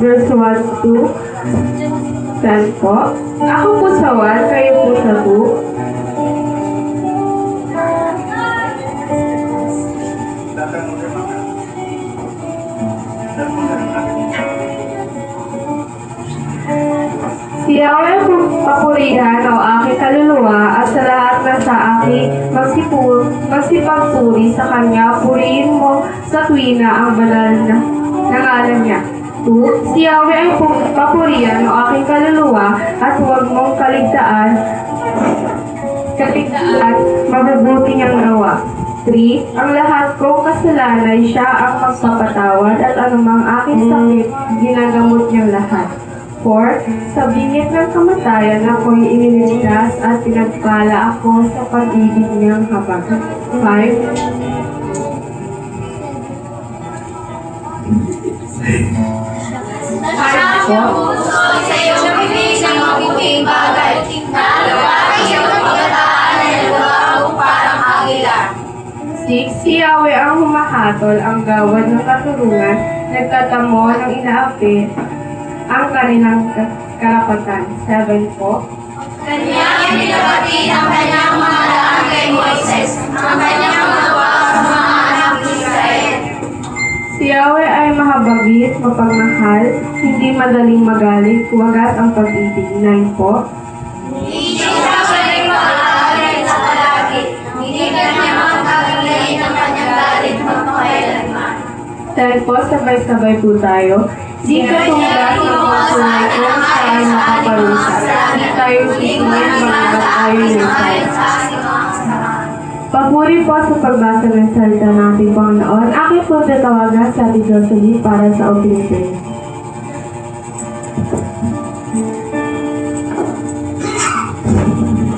verse 1 to 10 po. Ako po sa 1, kayo po sa 2. Si Yahweh papurihan o aking kaluluwa at sa lahat na sa aking magsipagpuri sa Kanya, purihin mo sa tuwina ang banal na ngalan niya. 2. Si Yahweh ay papurihan o aking kaluluwa at huwag mong kaligtaan mabubuti niyang nawa. 3. Ang lahat kong kasalanan siya ang magpapatawad at anumang aking sakit, ginagamot niyang lahat. 4. Sa bingit ng kamatayan ako'y iniligtas at pinagpala ako sa pag-ibig niyang habag. 5. Ang puso sa iyong bibig ng mabuting bagay. Nalawain siyang pagkataan na nagbago parang agila. 6. Si Yahweh ang humahatol, ang gawad ng katurungan, nagtatamo ng inaapi ang kanilang karapatan. 7 po. Kanyang nilabati ang kanyang mga daan kay Moises, ang kanyang magawa sa mga anak ni Israel. Si Yahweh ay mahabagit, mapagmahal, hindi madaling magalit, wagas ang pag-ibig. 9 po. Hindi siya pwedeng pag-aalay sa palagi, hindi kanya makakagalayin ang kanyang galit magpakailanman. 10 po, sabay-sabay po tayo. Di ka tunggas ng pagsunay kung saan makaparusa. Di tayo susunod mga tayo ng sa ating mga kasalanan. Papuri po sa pagbasa ng salita ng ating Panginoon. Akin po tatawagan sa ating Jocelyn para sa opening prayer.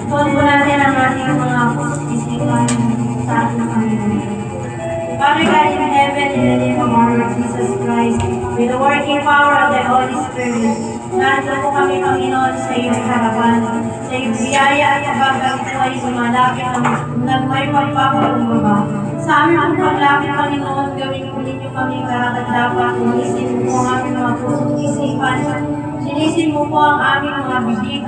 Tuwan po natin ang ating mga isipan sa ating Panginoon. Father God in heaven, in the name of our Lord Jesus Christ, with the working power of the Holy Spirit, nandito po kami, Panginoon, sa iyong harapan, sa iyong biyaya at kabagang po ay sumalapit ng may pagpapakumbaba. Sa aming paglapit, Panginoon, gawin po ninyo kami karapat-dapat, linisin mo po ang aming mga pusong isipan, linisin mo po ang aming mga bibig,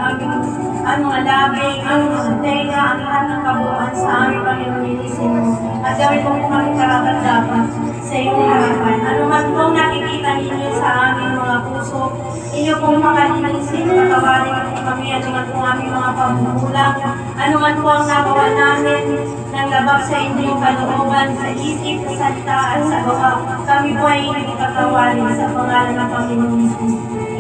ang mga labi, ang mga tenga, ang lahat ng kabuuan sa aming Panginoon, linisin mo. At gawin mo po kami karapat-dapat sa iyong harapan. Ano man pong nakikita ninyo sa aming mga puso, inyo pong makalinisin, patawarin po kami, ano man po aming mga pagmukulang, ano man po ang nagawa namin, ng labag sa inyong kalooban, sa isip, sa salita, at sa gawa. Kami po ay ipatawarin sa pangalan ng Panginoon Jesus.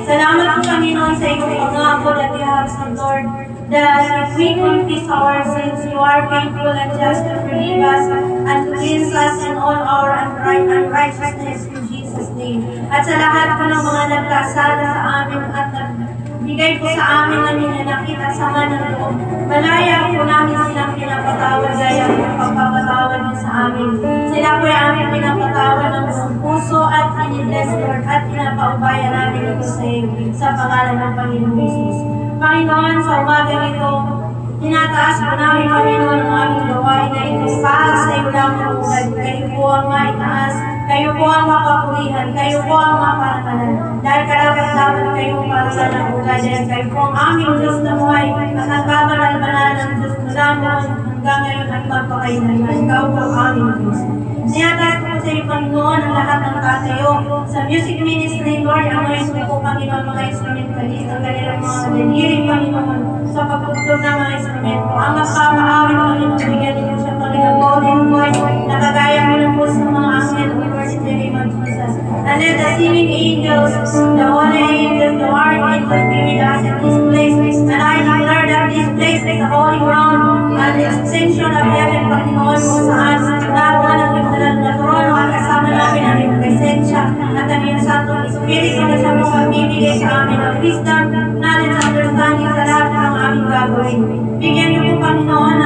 Salamat po, Panginoon, sa iyong pangako that you have said, Lord, that if we confess our sins, you are faithful and just to forgive us and to cleanse us in all our unrighteousness in Jesus' name. At sa lahat po ng mga nagkasala sa amin at nagbigay po sa amin ng ninanakit at sama ng loob, malaya po namin silang pinapatawad gaya ng pagpapatawad niyo sa amin. Sila po ay aming pinapatawad ng buong puso at inibless, Lord, at pinapaubaya namin ito sa iyo sa pangalan ng Panginoon Jesus. Panginoon, sa umagang ito, tinataas po namin, Panginoon, ang aming gawain na ito para sa iyo lang ang ulan. Kayo po ang maitaas, kayo po ang mapapurihan, kayo po ang maparatanan. Dahil karapat-dapat kayo para ng ulan, dahil kayo po ang aming Diyos na buhay at ang kabanal-banal ng Diyos mula noon hanggang ngayon at magpakailanman. Ikaw po ang aming Diyos. Sinataas po sa iyo, Panginoon, ang lahat ng tatayo sa music ministry, Lord, ang mga po, Panginoon, mga instrumentalist, ang kanilang mga deliring, Panginoon, sa pagtutulog ng mga instrumento. Ang magpapaawi, Panginoon, bigyan ninyo siya, Panginoon, golden voice, nakagaya mo ng puso ng mga angel, we worship the name of Jesus. And let the singing angels, the holy angels, the archangels be with us in this place. And I declare that this place is the holy ground and the extension of heaven, Panginoon, mo sa us. Lahat na trono at kasama namin ang iyong presensya at ang iyong Santong Espiritu na siya mong magbibigay sa amin ng wisdom, knowledge, understanding sa lahat ng aming gagawin. Bigyan niyo po, Panginoon,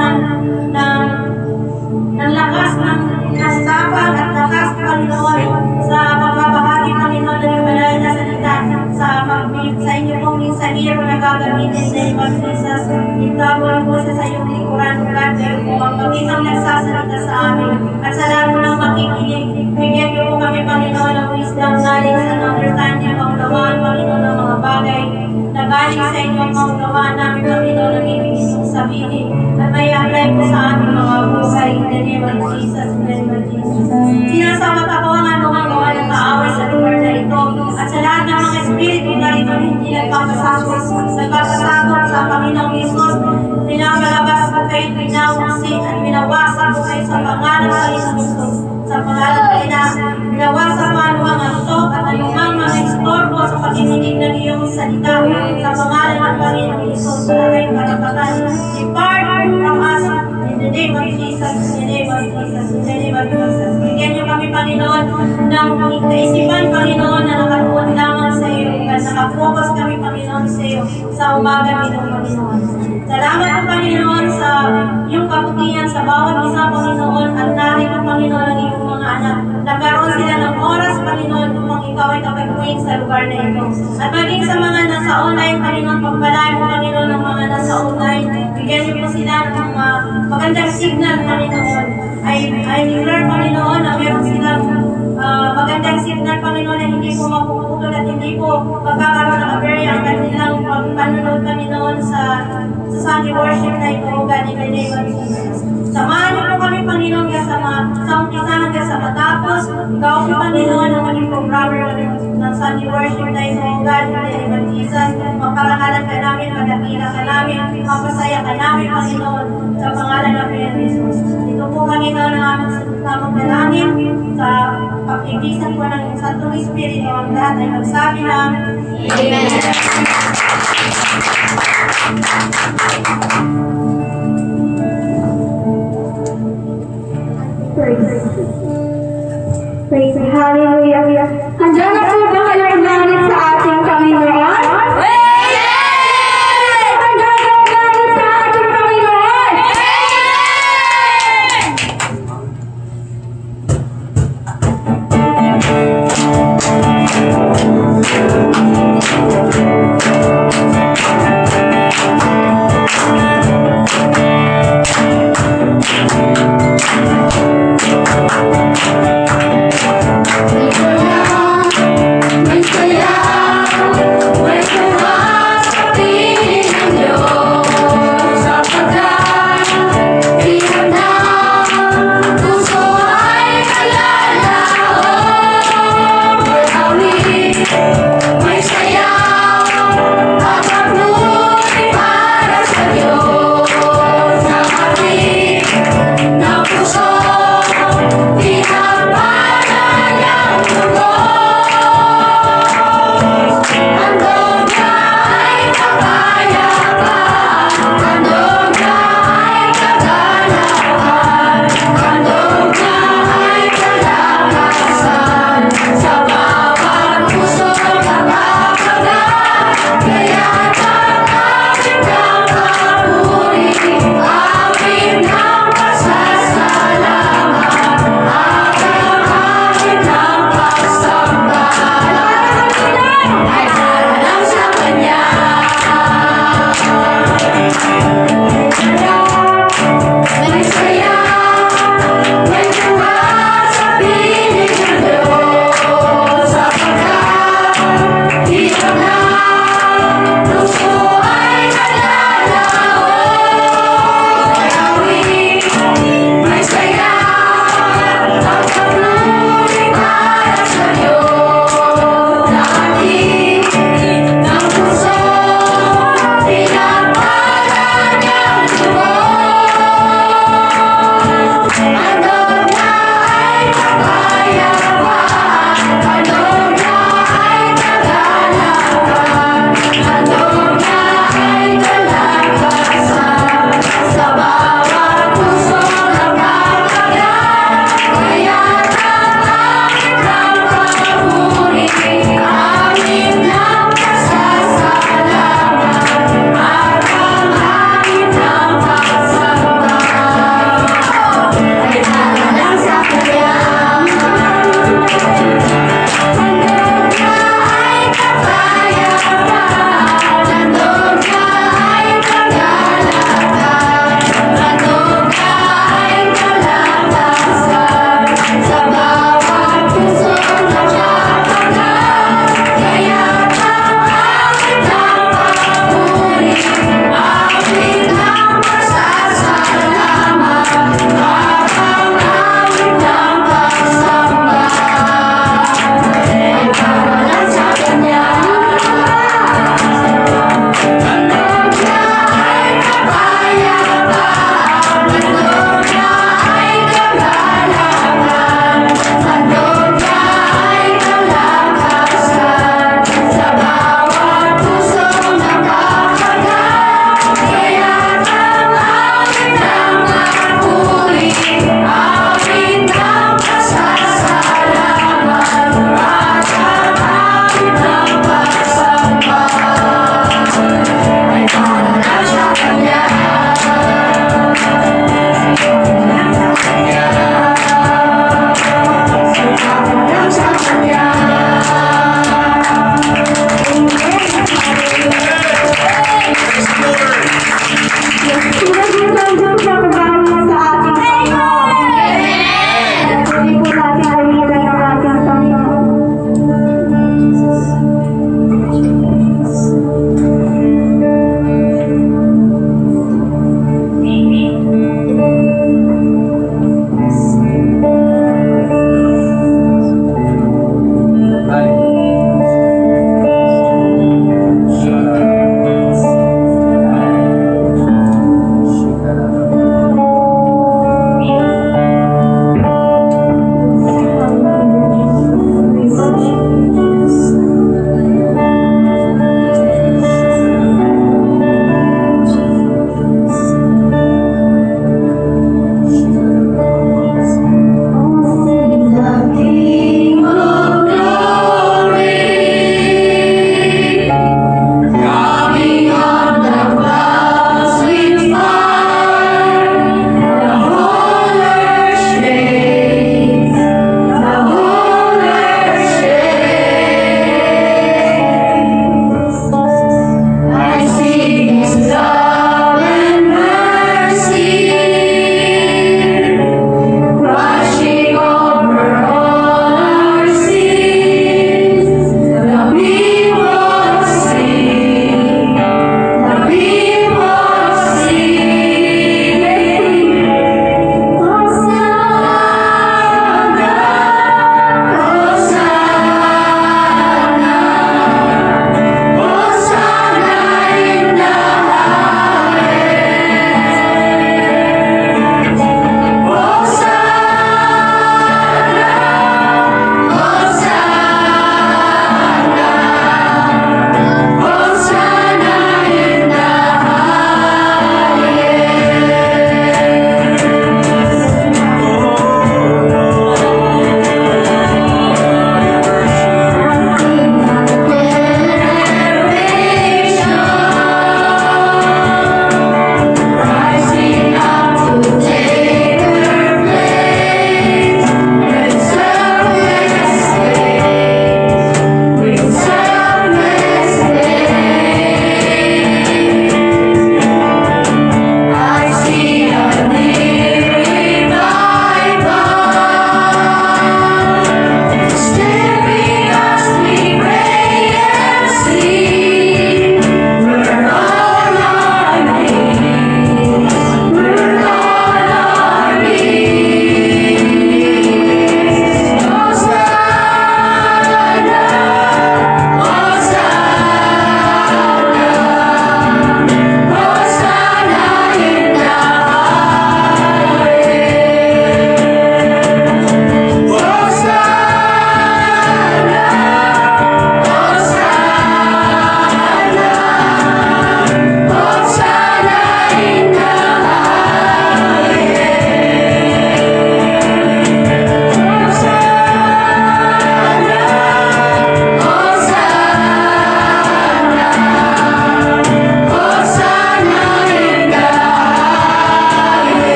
ng lakas ng tapang at lakas, Panginoon, sa pagbabahagi, Panginoon, ng iyong banal na salita sa inyo pong minsaniro na gagamitin sa name of Jesus. Itagol po siya sa iyong likuran, God. Kayo po ang mag-isang nagsasalita sa amin. At sa lahat po ng makikinig, bigyan niyo po kami, Panginoon, ng wisdom, knowledge, and understanding, maunawaan, Panginoon, ng mga bagay na galing sa inyo, maunawaan namin, Panginoon, ang ibig niyong sabihin. At may apply po sa aming mga buhay. In the name of Jesus, in the name of Jesus. Sinasama ako ang anumang gawa ng kaaway sa lugar na ito. At sa lahat ng mga espiritu na ito, hindi nagpapasakot sa Panginoong Isus. Pinapalabas ko kayo, pinawasi at pinawasan ko kayo sa pangalan ng Panginoong Isus. Sa pangalan ng Ina, pinawasan mo anumang antok at anumang mga istorbo sa pakikinig ng iyong salita. Sa pangalan ng Panginoong Isus, na kayong karapatan. Depart from us in the name of Jesus, in the name of Jesus, in the name of Jesus. Bigyan niyo kami, Panginoon, ng kaisipan, Panginoon, na nakatuon lamang sa iyo. At nakafocus kami, Panginoon, sa iyo sa umaga nito, Panginoon. Salamat po, Panginoon, sa iyong kabutihan sa bawat isa, Panginoon, at narito, Panginoon, ang iyong mga anak. Nagkaroon sila ng oras, Panginoon, upang ikaw ay kapagpuin sa lugar na ito. At maging sa mga nasa online, Panginoon, pagpalain mo, Panginoon, ng mga nasa online. Bigyan niyo po sila ng magandang signal, Panginoon. I declare, Panginoon, na meron silang magandang signal, Panginoon, na hindi po mapuputol at hindi po magkakaroon ng aberya ang kanilang panunod, Panginoon, sa Sunday worship na ito, O God, in the name of Jesus. Samahan niyo po kami, Panginoon, sa umpisa hanggang sa matapos. Ikaw po, Panginoon, ang maging programmer ng Sunday worship na ito, O God, in the name of Jesus. Maparangalan ka namin, magdakila ka namin, mapasaya ka namin, Panginoon, sa pangalan ng Panginoon Jesus. Ito po, Panginoon, ang aming tamang dalangin sa pag-ibisan po ng Santong Espiritu. Ang lahat ay magsabi ng Amen. Praise the Hallelujah. Handa na po ba kayo umalit sa ating Panginoon? Handa na umalit sa ating Panginoon?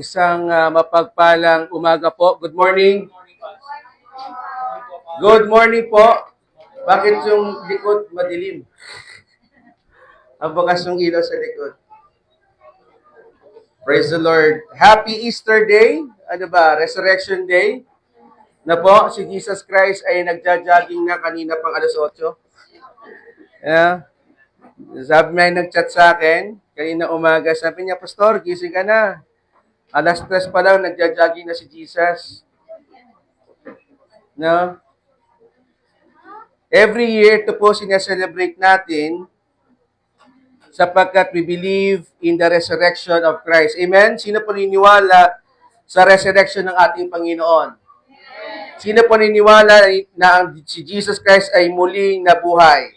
Isang mapagpalang umaga po. Good morning. Good morning po. Bakit yung likod madilim? Ang bakas ng ilaw sa likod. Praise the Lord. Happy Easter Day. Ano ba? Resurrection Day. Na po, si Jesus Christ ay nagja-jogging na kanina pang alas 8. Yeah. Sabi niya, nag-chat sa akin kanina umaga. Sabi niya, Pastor, gising ka na. Alas 3 pa lang, nagja-jogging na si Jesus. No? Every year, ito po sineselebrate natin sapagkat we believe in the resurrection of Christ. Amen? Sino po niniwala sa resurrection ng ating Panginoon? Sino po niniwala na si Jesus Christ ay muling nabuhay?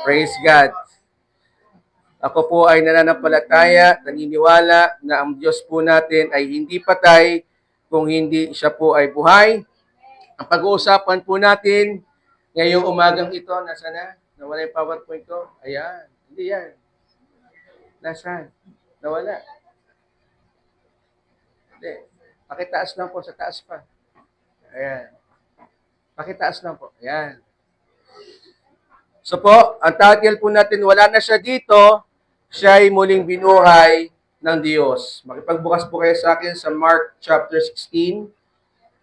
Praise God. Ako po ay nananampalataya, naniniwala na ang Diyos po natin ay hindi patay kung hindi siya po ay buhay. Ang pag-uusapan po natin ngayong umagang ito, nasa na? Nawala yung PowerPoint ko? Ayan. Hindi yan. Nasaan? Nawala. Hindi. Pakitaas lang po, sa taas pa. Ayan. Pakitaas lang po. Ayan. So po, ang title po natin, wala na siya dito, siya ay muling binuhay ng Diyos. Makipagbukas po kayo sa akin sa Mark chapter 16,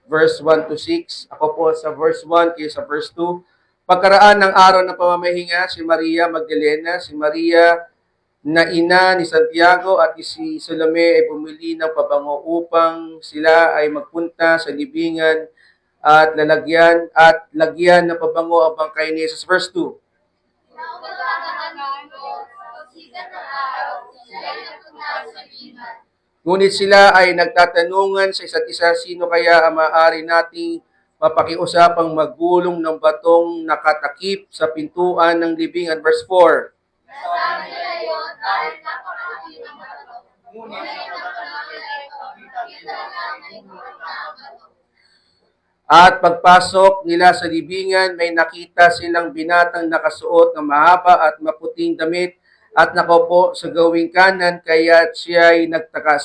verse 1 to 6. Ako po sa verse 1, kayo sa verse 2. Pagkaraan ng araw ng pamamahinga, si Maria Magdalena, si Maria na ina ni Santiago at si Salome ay bumili ng pabango upang sila ay magpunta sa libingan at lagyan ng pabango ang bangkay ni Jesus. Verse 2. Ngunit sila ay nagtatanungan sa isa't isa, sino kaya ang maaari nating mapakiusapang maggulong ng batong nakatakip sa pintuan ng libingan. Verse 4. At pagpasok nila sa libingan, may nakita silang binatang nakasuot ng mahaba at maputing damit at nakaupo sa gawing kanan, kaya sila ay nagtaka.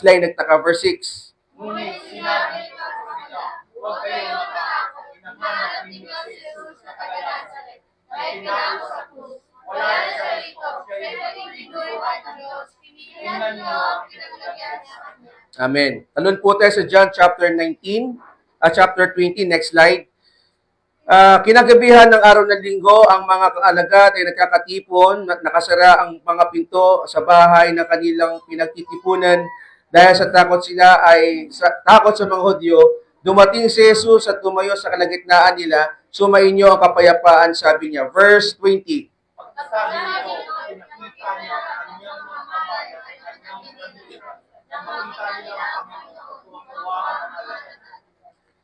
Verse 6. Ngunit sinabi ko sa kanila, huwag kayong matakot, hinahanap ninyo si Jesus na taga-Nazaret, may pinako sa krus. Wala na siya rito, pero ibinuhay ng Diyos, pinihan niyo ang pinaglagyan sa kanya. Amen. Talon po tayo sa John chapter 19, chapter 20, next slide. Kinagabihan ng araw ng linggo, ang mga kaalagad ay nagkakatipon, nakasara ang mga pinto sa bahay na kanilang pinagtitipunan dahil sa takot sa mga Hudyo. Dumating si Jesus at tumayo sa kalagitnaan nila, sumainyo ang kapayapaan, sabi niya. Verse 20. Pagkasabi nito, pinakita niya ang kanyang mga kamay at kanyang pinagdira, na makita nila ang Panginoon, tuwang-tuwa ang alagad.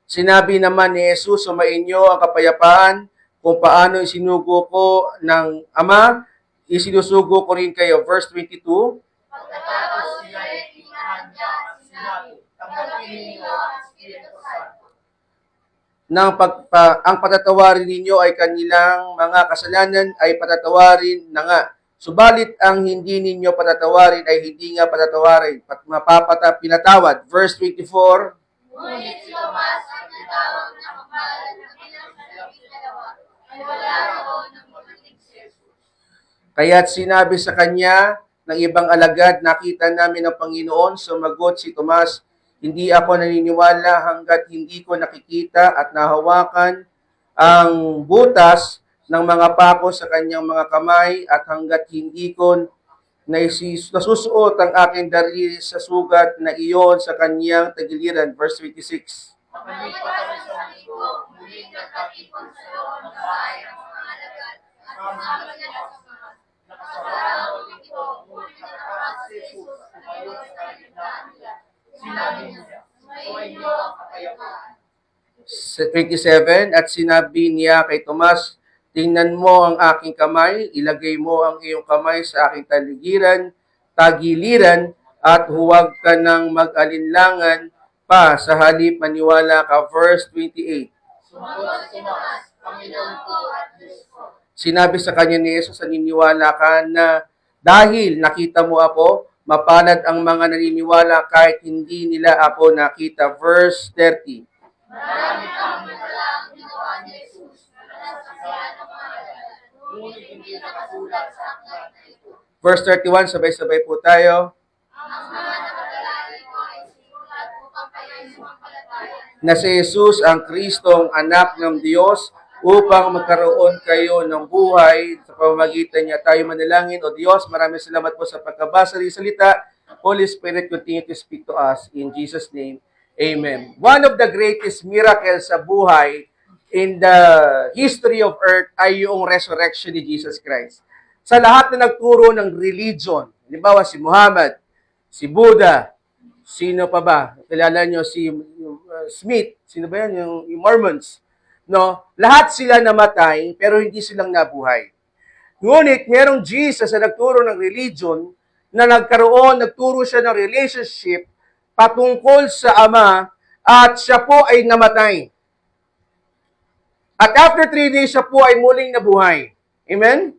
Sinabi naman ni Jesus, sumainyo ang kapayapaan, kung paano isinugo ko ng Ama, isinusugo ko rin kayo. Verse 22. Pagkatapos sila ay tinahan niya at sinabi, tanggapin ninyo ang Espiritu Santo. Ang patatawarin ninyo ay kanilang mga kasalanan ay patatawarin na nga. Subalit ang hindi ninyo patatawarin ay hindi nga patatawarin, pinatawad. Verse 24. Ngunit si Tomas ang natawag na kapalan ng ilang salabing dalawa, ay wala roon ng dumating si Jesus. Kaya't sinabi sa kanya ng ibang alagad, nakita namin ang Panginoon. Sumagot si Tomas, hindi ako naniniwala hanggat hindi ko nakikita at nahawakan ang butas ng mga pako sa kanyang mga kamay at hanggat hindi ko nasusuot ang aking daliri sa sugat na iyon sa kanyang tagiliran. Verse 26. Pagkalipas sa linggo, muling nagkatipon sa loob ng bahay ang mga alagad at kasama niya sa mga nakasara ang pinto, ngunit natakas si Jesus at tumayo sa kalagitnaan nila. Sinabi niya, sumainyo ang kapayapaan. 27, at sinabi niya kay Tomas, Tingnan mo ang aking kamay, ilagay mo ang iyong kamay sa aking tagiliran, at huwag ka nang mag-alinlangan pa, sa halip maniwala ka. Verse 28. Sumagot si Tomas, Panginoon ko at Diyos ko. Sinabi sa kanya ni Jesus, naniniwala ka na dahil nakita mo ako, mapalad ang mga naniniwala kahit hindi nila ako nakita. Verse 30. Marami pang ang ginawa ni Jesus at sa kaya ng mga alagad, ngunit hindi nakasulat sa aklat na ito. Verse 31, sabay-sabay po tayo. Ang mga nakadalali ko ay sinulat upang kayo'y sumampalataya Na si Jesus ang Kristong anak ng Diyos upang magkaroon kayo ng buhay sa pamamagitan niya. Tayo manalangin. O Diyos, maraming salamat po sa pagkabasa ng salita. Holy Spirit, continue to speak to us. In Jesus' name, Amen. One of the greatest miracles sa buhay in the history of earth ay yung resurrection ni Jesus Christ. Sa lahat na nagturo ng religion, halimbawa si Muhammad, si Buddha, sino pa ba? Kilala nyo si Smith, sino ba yan? Yung Mormons. No? Lahat sila namatay, pero hindi silang nabuhay. Ngunit, merong Jesus na nagturo ng religion, na nagturo siya ng relationship patungkol sa Ama, at siya po ay namatay. At after 3 days, siya po ay muling nabuhay. Amen?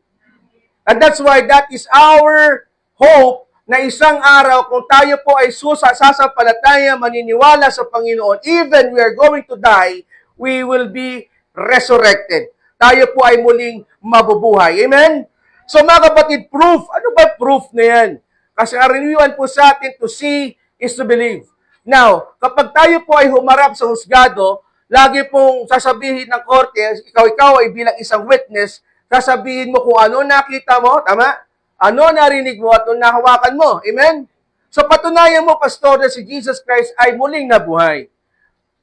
And that's why that is our hope na isang araw, kung tayo po ay sasampalataya, maniniwala sa Panginoon, even we are going to die, we will be resurrected. Tayo po ay muling mabubuhay. Amen? So mga kapatid, proof. Ano ba proof na yan? Kasi ang renewal po sa atin to see is to believe. Now, kapag tayo po ay humarap sa husgado, lagi pong sasabihin ng korte, ikaw ay bilang isang witness, sasabihin mo kung ano nakita mo, tama? Ano narinig mo at ano nahawakan mo. Amen? So patunayan mo, pastor, na si Jesus Christ ay muling nabuhay.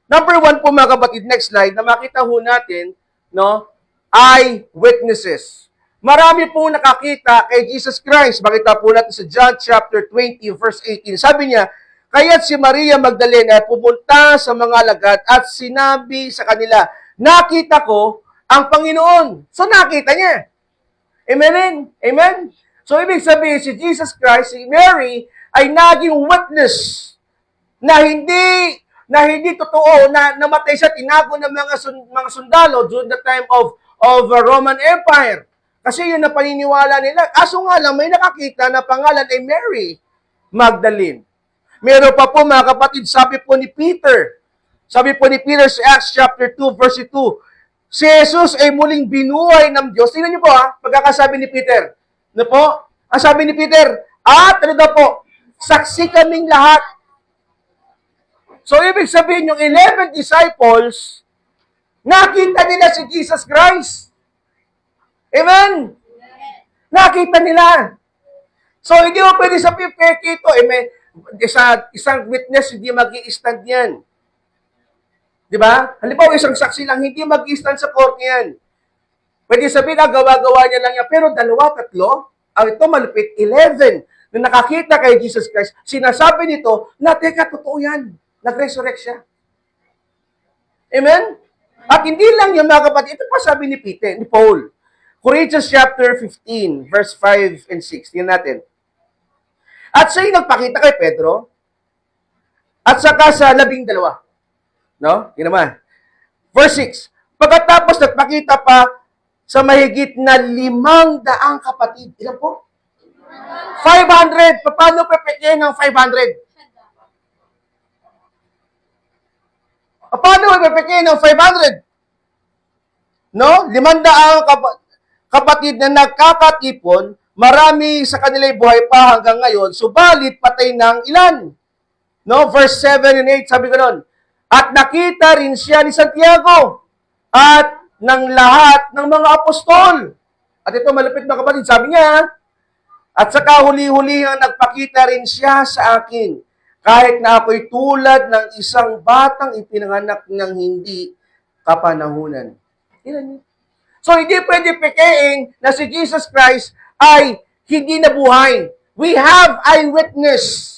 Number 1 po mga kapatid, next slide, na makita ho natin, no, ay witnesses. Marami pong nakakita kay Jesus Christ. Makita po natin sa John chapter 20, verse 18. Sabi niya, kaya't si Maria Magdalena ay pumunta sa mga alagad at sinabi sa kanila, nakita ko ang Panginoon. So nakita niya. Amen? Amen? So, ibig sabihin, si Jesus Christ, si Mary, ay naging witness na hindi totoo na namatay siya, tinago ng mga sundalo during the time of Roman Empire. Kasi yun na paniniwala nila. Kaso nga lang, may nakakita na pangalan ay Mary Magdalene. Meron pa po mga kapatid, sabi po ni Peter sa Acts chapter 2, verse 2, si Jesus ay muling binuhay ng Diyos. Tingnan niyo po pagkakasabi ni Peter. Ano po? Ang sabi ni Peter, at ano daw po, saksi kaming lahat. So, ibig sabihin, yung 11 disciples, nakita nila si Jesus Christ. Amen? Nakita nila. So, hindi mo pwede sabihin, peke ito. Isang witness, hindi mag-i-stand yan. Di ba? Halimbawa, isang saksi lang, hindi mag-i-stand sa court yan. Pwede sabihin, gawa-gawa niya lang yan. Pero 2, 3, ang ito malupit, 11 na nakakita kay Jesus Christ, sinasabi nito na, teka, totoo yan. Nag-resurrect siya. Amen? At hindi lang yung mga kapatid, ito pa sabi ni Paul. Corinthians chapter 15, verse 5 and 6. Tingnan natin. At siya'y nagpakita kay Pedro, at saka sa 12. No? Yun naman. Verse 6. Pagkatapos nagpakita pa sa mahigit na 500 kapatid. Ilan po? 500. Paano pepekin ng 500? Paano pepekin ng 500? No? 500 kapatid na nagkakatipon, marami sa kanila'y buhay pa hanggang ngayon, subalit patay ng ilan? No? Verse 7 and 8, sabi ko nun, at nakita rin siya ni Santiago at ng lahat ng mga apostol. At ito malapit na kapatid, sabi niya, at saka huli-huli ang nagpakita rin siya sa akin, kahit na ako'y tulad ng isang batang ipinanganak ng hindi kapanahunan. So, hindi pwede pekein na si Jesus Christ ay hindi nabuhay. We have eyewitness.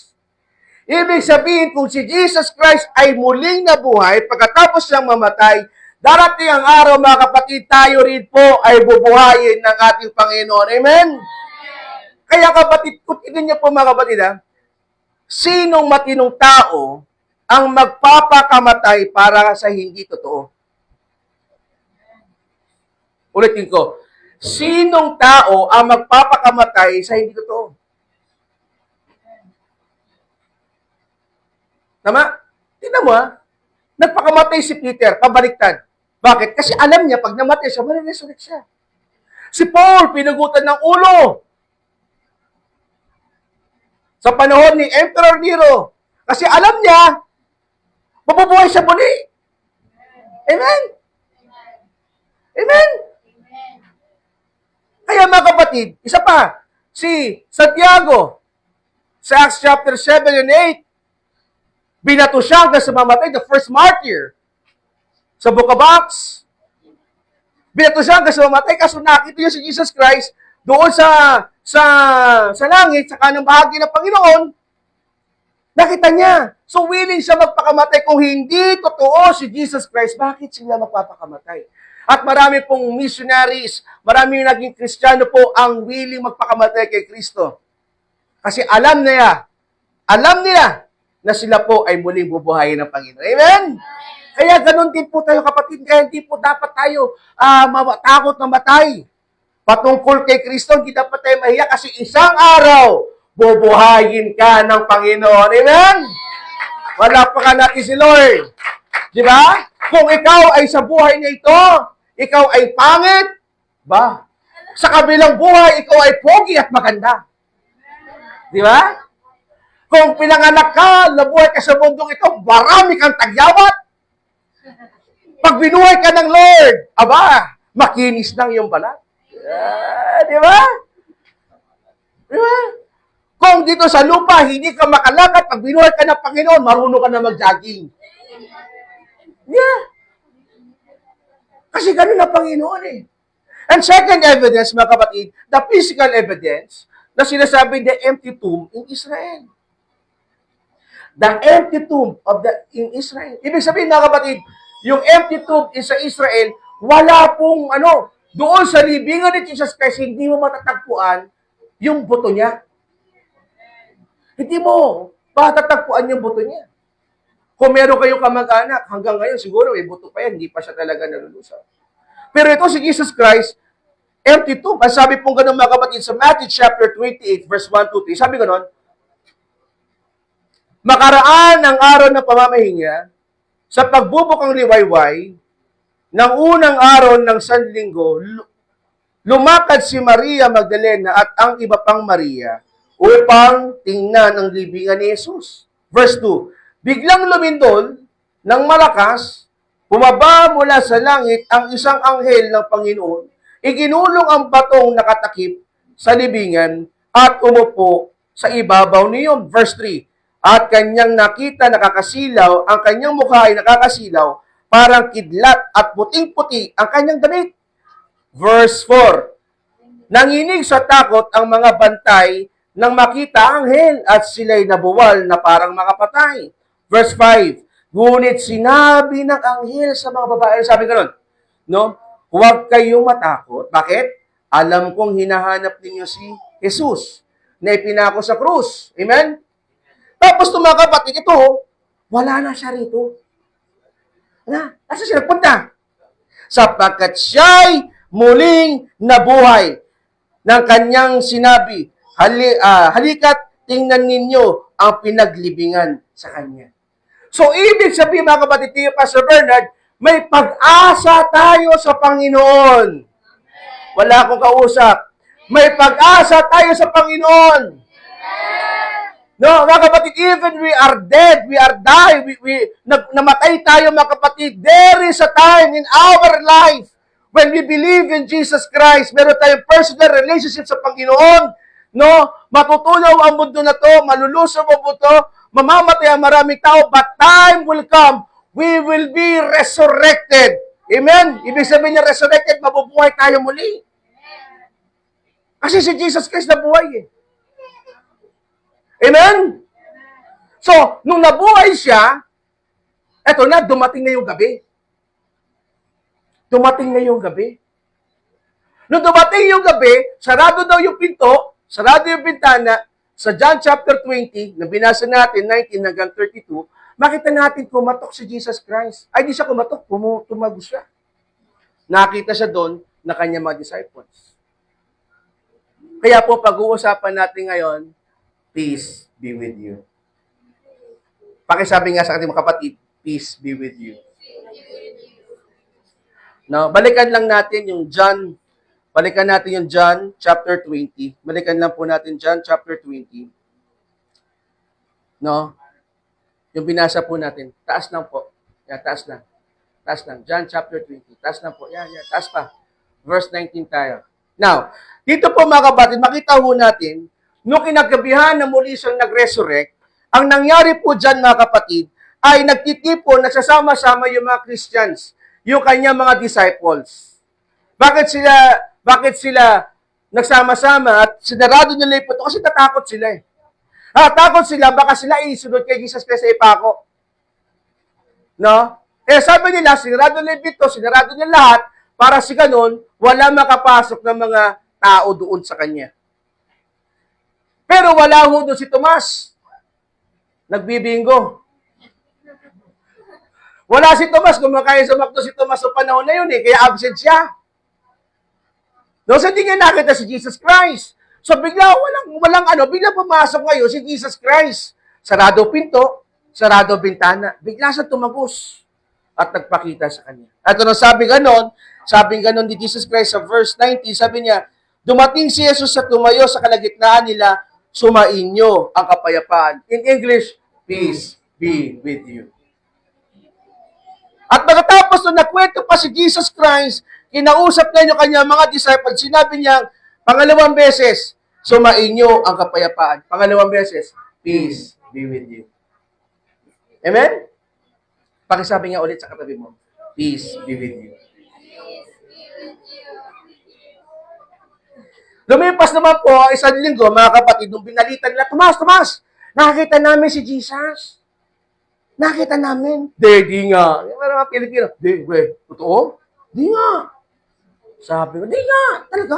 Ibig sabihin, kung si Jesus Christ ay muling nabuhay, pagkatapos siyang mamatay, Darating ang araw, mga kapatid, tayo rin po ay bubuhayin ng ating Panginoon. Amen? Kaya kapatid, kung tignan niyo po mga kapatid, sinong matinong tao ang magpapakamatay para sa hindi totoo? Ulitin ko, sinong tao ang magpapakamatay sa hindi totoo? Tama? Tingnan mo nagpakamatay si Peter, pabaliktad. Bakit? Kasi alam niya, pag namatay siya, mariresurrect siya. Si Paul, pinugutan ng ulo. Sa panahon ni Emperor Nero. Kasi alam niya, mabubuhay siya muli. Amen? Amen? Kaya mga kapatid, isa pa, si Santiago, sa Acts chapter 7 and 8, binato siya hanggang sa mamatay, the first martyr. Sa Book of Acts, binato siya hanggang sa mamatay, kaso nakita niya si Jesus Christ doon sa langit, sa kanang bahagi ng Panginoon, nakita niya. So willing siya magpakamatay. Kung hindi totoo si Jesus Christ, bakit sila magpapakamatay? At marami pong missionaries, marami naging Kristiyano po ang willing magpakamatay kay Kristo. Kasi alam nila na sila po ay muling bubuhayin ng Panginoon. Amen? Kaya ganun din po tayo kapatid, kaya hindi po dapat tayo takot na matay. Patungkol kay Kristo, hindi dapat tayo mahiya kasi isang araw, bubuhayin ka ng Panginoon. Amen? Wala pa ka natin si Lord. Di ba? Kung ikaw ay sa buhay na ito, ikaw ay pangit, ba? Sa kabilang buhay, ikaw ay pogi at maganda. Di ba? Kung pinanganak ka, nabuhay ka sa mundong ito, marami kang tagyawat. Pag binuhay ka ng Lord, makinis lang yung balat. Di ba? Di ba? Kung dito sa lupa, hindi ka makalakad, pag binuhay ka ng Panginoon, marunong ka na mag-jogging. Yeah. Kasi ganun na Panginoon eh. And second evidence, mga kapatid, the physical evidence na sinasabi the empty tomb in Israel. The empty tomb in Israel. Ibig sabihin, mga kapatid, yung empty tomb sa Israel, wala pong doon sa libingan ni Jesus Christ, hindi mo matatagpuan yung buto niya. Hindi mo matatagpuan yung buto niya. Kung meron kayong kamag-anak, hanggang ngayon, siguro may buto pa yan, hindi pa siya talaga nalulusaw. Pero ito si Jesus Christ, empty tomb. Ang sabi pong ganun mga kapatid sa Matthew chapter 28, verse 1 to 3, sabi ganun, makaraan ang araw ng pamamahinga sa pagbubukang liwayway ng unang araw ng Sanlinggo, lumakad si Maria Magdalena at ang iba pang Maria upang tingnan ang libingan ni Jesus. Verse 2, biglang lumindol ng malakas, bumaba mula sa langit ang isang anghel ng Panginoon, iginulong ang batong nakatakip sa libingan at umupo sa ibabaw niyon. Verse 3, at kanyang nakita nakakasilaw, ang kanyang mukha ay nakakasilaw, parang kidlat at puting-puti ang kanyang damit. Verse 4, nanginig sa takot ang mga bantay nang makita ang anghel at sila'y nabuwal na parang makapatay. Verse 5, ngunit sinabi ng anghel sa mga babae, sabi gano'n, huwag kayong matakot. Bakit? Alam kong hinahanap ninyo si Jesus na ipinako sa krus. Amen? Tapos mga kapatid, ito, wala na siya rito. Nasa siya nagpunta? Sapagkat siya'y muling nabuhay ng kanyang sinabi, halika't tingnan ninyo ang pinaglibingan sa kanya. So, ibig sabihin mga kapatid, kayo, Pastor Bernard, may pag-asa tayo sa Panginoon. Wala akong kausap. May pag-asa tayo sa Panginoon. No, mga kapatid, even we are dead, we are die, namatay tayo mga kapatid, there is a time in our life when we believe in Jesus Christ, meron tayong personal relationship sa Panginoon, matutunaw ang mundo na to, malulusaw ang mundo, mamamatay ang maraming tao, but time will come, we will be resurrected. Amen? Ibig sabihin niya resurrected, mabubuhay tayo muli. Kasi si Jesus Christ nabuhay eh. Amen? So, nung nabuhay siya, eto na, dumating na yung gabi. Dumating na yung gabi. Nung dumating yung gabi, sarado daw yung pinto, sarado yung bintana. Sa John chapter 20, na binasa natin, 19 hanggang 32, makita natin kumatok si Jesus Christ. Ay, di siya kumatok, tumago siya. Nakita siya doon na kanyang mga disciples. Kaya po, pag-uusapan natin ngayon, peace be with you. Pakisabi nga sa ating mga kapatid, peace be with you. No, balikan lang natin yung John chapter 20. Balikan lang po natin John chapter 20. No? Yung binasa po natin. Taas lang po. Yan, taas lang. Taas lang. John chapter 20. Taas lang po. Yan, taas pa. Verse 19 tayo. Now, dito po mga kapatid, makita ho natin, nung kinagabihan na muli siyang nag-resurrect, ang nangyari po dyan mga kapatid, ay nagtitipon, nagsasama-sama yung mga Christians, yung kanyang mga disciples. Bakit sila nagsama-sama at sinarado nila yung puto? Kasi natakot sila eh. Takot sila, baka sila isunod kay Jesus Christ sa ipako. No? Eh sabi nila, sinarado nila yung pinto, sinarado nila lahat, para si ganun, wala makapasok ng mga tao doon sa kanya. Pero wala ho doon si Tomas. Nagbibingo. Wala si Tomas, kumakain sa McDo si Tomas sa panahon na yun eh, kaya absent siya. No, so hindi niya nakita si Jesus Christ. So bigla, bigla pumasok ngayon si Jesus Christ. Sarado pinto, sarado bintana. Bigla siya tumagos at nagpakita sa kanya. At ano sabi ganon ni Jesus Christ sa verse 90, sabi niya, dumating si Jesus sa tumayo sa kalagitnaan nila, sumainyo ang kapayapaan. In English, peace be with you. At pagkatapos nung nakwento pa si Jesus Christ, kinausap niya yung kanyang mga disciples, sinabi niya, pangalawang beses, sumainyo ang kapayapaan. Pangalawang beses, peace be with you. Amen? Pakisabi nga ulit sa katabi mo, peace be with you. Lumipas naman po, isang linggo, mga kapatid, nung binalitan nila, Tomas, nakakita namin si Jesus. Nakita namin. Di nga. Yung mga Pilipino, totoo? Di nga. Sabi ko, di nga, talaga.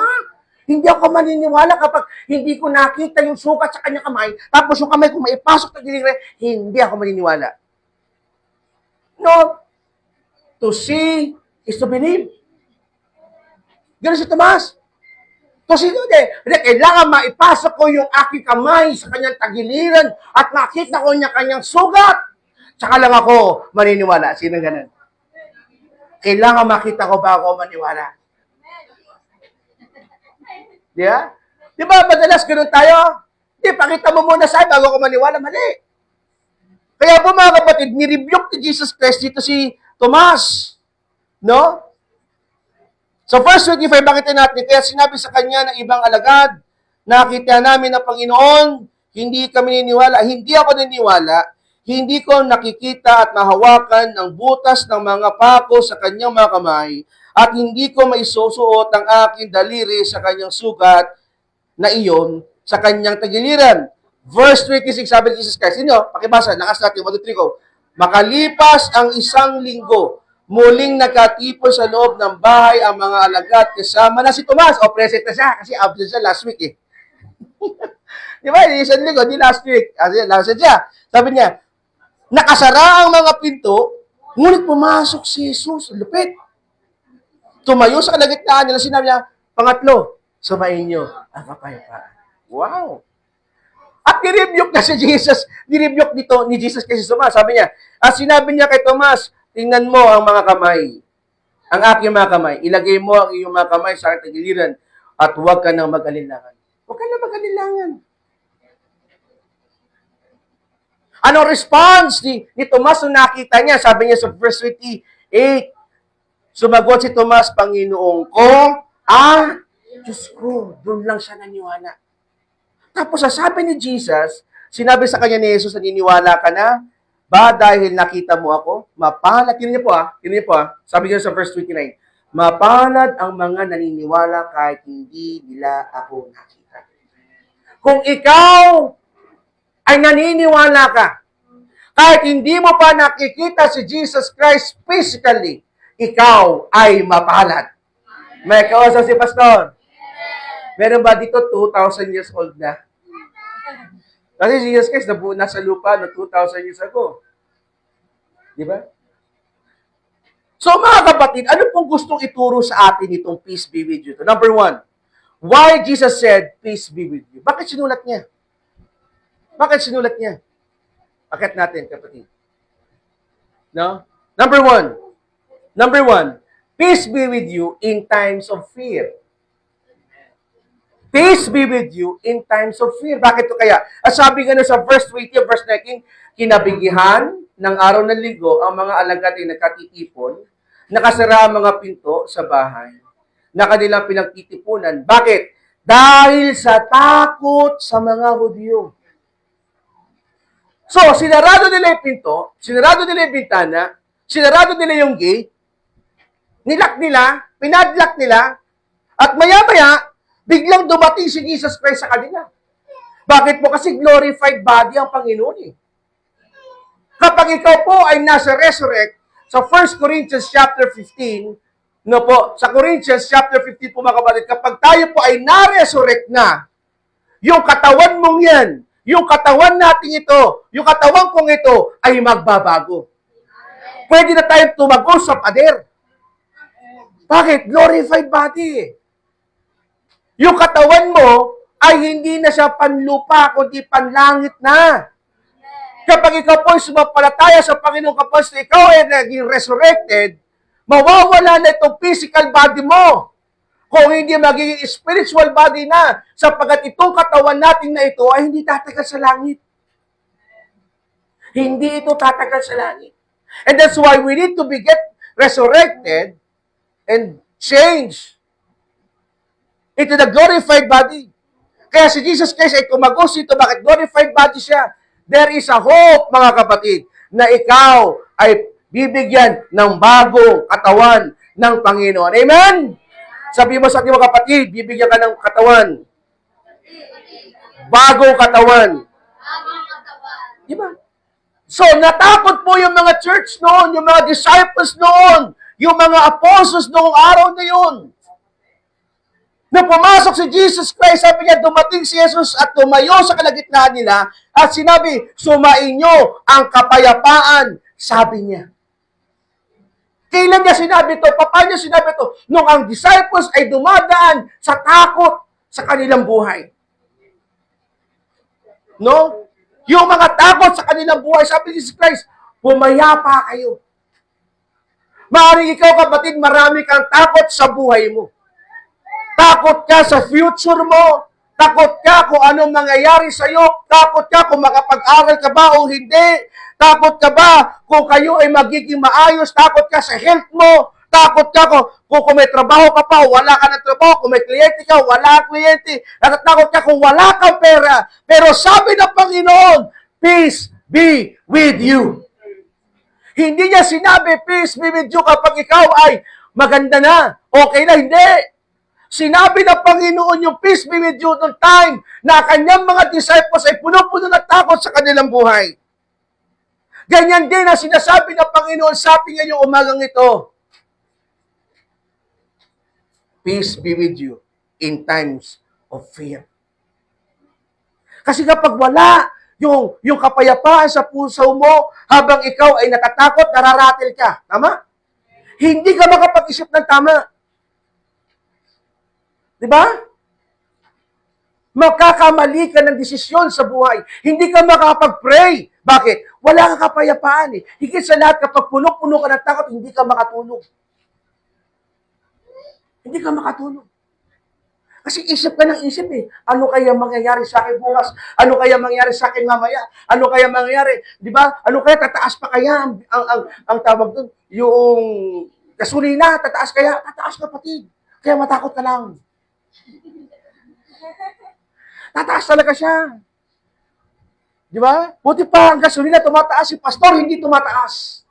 Hindi ako maniniwala kapag hindi ko nakita yung sukat sa kanyang kamay, tapos yung kamay ko maipasok na dilibre, hindi ako maniniwala. No. To see is to believe. Ganun si Tomas. To see, kailangan maipasok ko yung aking kamay sa kanyang tagiliran at makita ko niya kanyang sugat. Tsaka lang ako maniniwala. Sino ganun? Kailangan makita ko bago maniwala. Di ba? Di ba madalas ganun tayo? Di, pakita mo muna sa akin bago ako maniwala. Mali. Kaya po mga kapatid, nirebuke ni Jesus Christ dito si Tomas. No? So verse 25, bakit natin? Kaya sinabi sa kanya ng ibang alagad, nakita namin na Panginoon, hindi kami niniwala. Hindi ako niniwala. Hindi ko nakikita at nahawakan ang butas ng mga pako sa kanyang mga kamay at hindi ko maisusuot ang aking daliri sa kanyang sugat na iyon sa kanyang tagiliran. Verse 26, sabi ni Jesus Christ, pakibasa, nakas natin, 1, 2, 3 go. Makalipas ang isang linggo, muling nakatipon sa loob ng bahay ang mga alagad kasama na si Tomas. Present na siya kasi absent siya last week eh. Di ba? Isang linggo, di last week. Kasi last siya. Sabi niya, nakasara ang mga pinto, ngunit pumasok si Jesus. Lupit. Tumayo sa kalagitnaan nila, sinabi niya, pangatlo, sumainyo ang kapayapaan. Wow! At nirebuke na si Jesus, nirebuke dito ni Jesus kay Tomas. Sabi niya, sinabi niya kay Tomas, tingnan mo ang mga kamay, ang aking mga kamay. Ilagay mo ang iyong mga kamay sa aking tagiliran at huwag ka nang mag-alinlangan. Huwag ka nang mag-alinlangan. Anong response ni Tomas nung nakita niya? Sabi niya sa verse 28, sumagot si Tomas, Panginoong ko, Diyos ko, doon lang siya naniwala. Tapos sabi ni Jesus, sinabi sa kanya ni Jesus, naniniwala ka na? Ba dahil nakita mo ako? Mapalad, yun niyo po sabi niya sa verse 29, mapalad ang mga naniniwala kahit hindi nila ako nakita. Kung ikaw ay naniniwala ka, kahit hindi mo pa nakikita si Jesus Christ physically, ikaw ay mapalad. May kausap si Pastor. Meron ba dito 2,000 years old na? Kasi si Jesus Christ nabuo na sa lupa no 2,000 years ago. Di ba? So mga kapatid, ano pong gustong ituro sa atin itong peace be with you? Number one, why Jesus said, peace be with you? Bakit sinulat niya? Bakit sinulat niya? Bakit natin, kapatid? No? Number one, peace be with you in times of fear. Peace be with you in times of fear. Bakit ito kaya? At sabi nga sa verse 20 verse 19, kinabigihan ng araw ng linggo ang mga alagad ay nagkatitipon, nakasara ang mga pinto sa bahay, na kanilang pinagtitipunan. Bakit? Dahil sa takot sa mga Hudyo. So, sinarado nila yung pinto, sinarado nila yung bintana, sinarado nila yung gate, nilak nila, pinadlock nila, at maya-maya, biglang dumating si Jesus Christ sa kanila. Bakit po? Kasi glorified body ang Panginoon eh. Kapag ikaw po ay nasa resurrect, sa 1 Corinthians chapter 15, no po, sa Corinthians chapter 15 po mga kapatid, kapag tayo po ay na-resurrect na, yung katawan mong yan, yung katawan natin ito, yung katawan kong ito, ay magbabago. Pwede na tayong tumago sa pader. Bakit? Glorified body eh. Yung katawan mo ay hindi na siya panlupa, kundi panlangit na. Kapag ikaw po ay sumampalataya sa Panginoon, kapag ikaw ay naging resurrected, mawawala na itong physical body mo. Kung hindi magiging spiritual body na, sapagkat itong katawan natin na ito ay hindi tatagal sa langit. Hindi ito tatagal sa langit. And that's why we need to be get resurrected and changed into the glorified body. Kaya si Jesus Christ ay tumagos ito. Bakit? Glorified body siya. There is a hope, mga kapatid, na ikaw ay bibigyan ng bagong katawan ng Panginoon. Amen? Sabi mo sa ating mga kapatid, bibigyan ka ng katawan. Bagong katawan. Di ba? So, natakot po yung mga church noon, yung mga disciples noon, yung mga apostles noong araw na yun. Na pumasok si Jesus Christ, sabi niya, dumating si Jesus at tumayo sa kalagitnaan nila at sinabi, sumain niyo ang kapayapaan, sabi niya. Kailan niya sinabi ito? Paano niya sinabi ito? Nung ang disciples ay dumadaan sa takot sa kanilang buhay. No? Yung mga takot sa kanilang buhay, sabi ni Jesus Christ, pumayapa kayo. Maaaring ikaw, kapatid, marami kang takot sa buhay mo. Takot ka sa future mo. Takot ka kung anong mangyayari sa iyo. Takot ka kung makapag-aral ka ba o hindi. Takot ka ba kung kayo ay magiging maayos. Takot ka sa health mo. Takot ka kung may trabaho ka pa, wala ka ng trabaho. Kung may kliyente ka, wala kang kliyente. Takot ka kung wala kang pera. Pero sabi ng Panginoon, peace be with you. Hindi niya sinabi, peace be with you kapag ikaw ay maganda na. Okay na, hindi. Sinabi ng Panginoon yung peace be with you noong time na kanyang mga disciples ay puno-puno ng takot sa kanilang buhay. Ganyan din ang sinasabi ng Panginoon sa ating ngayong umagang ito. Peace be with you in times of fear. Kasi kapag wala yung kapayapaan sa puso mo habang ikaw ay natatakot, nararatil ka. Tama? Hindi ka makapag-isip ng tama. Diba? Makakamali ka ng desisyon sa buhay. Hindi ka makapag-pray. Bakit? Wala kang kapayapaan eh. Higit sa lahat, kapag puno-puno ka ng takot, hindi ka makatulog. Hindi ka makatulog. Kasi isip ka ng isip eh. Ano kaya mangyayari sa akin bukas? Ano kaya mangyayari sa akin mamaya? Ano kaya mangyayari? Di ba? Ano kaya tataas pa kaya ang tawag doon? Yung gasolina, tataas kaya? Tataas kapatid. Kaya matakot ka lang. Tataas talaga siya. Di ba? Buti pa ang gasolina tumataas, si pastor hindi tumataas.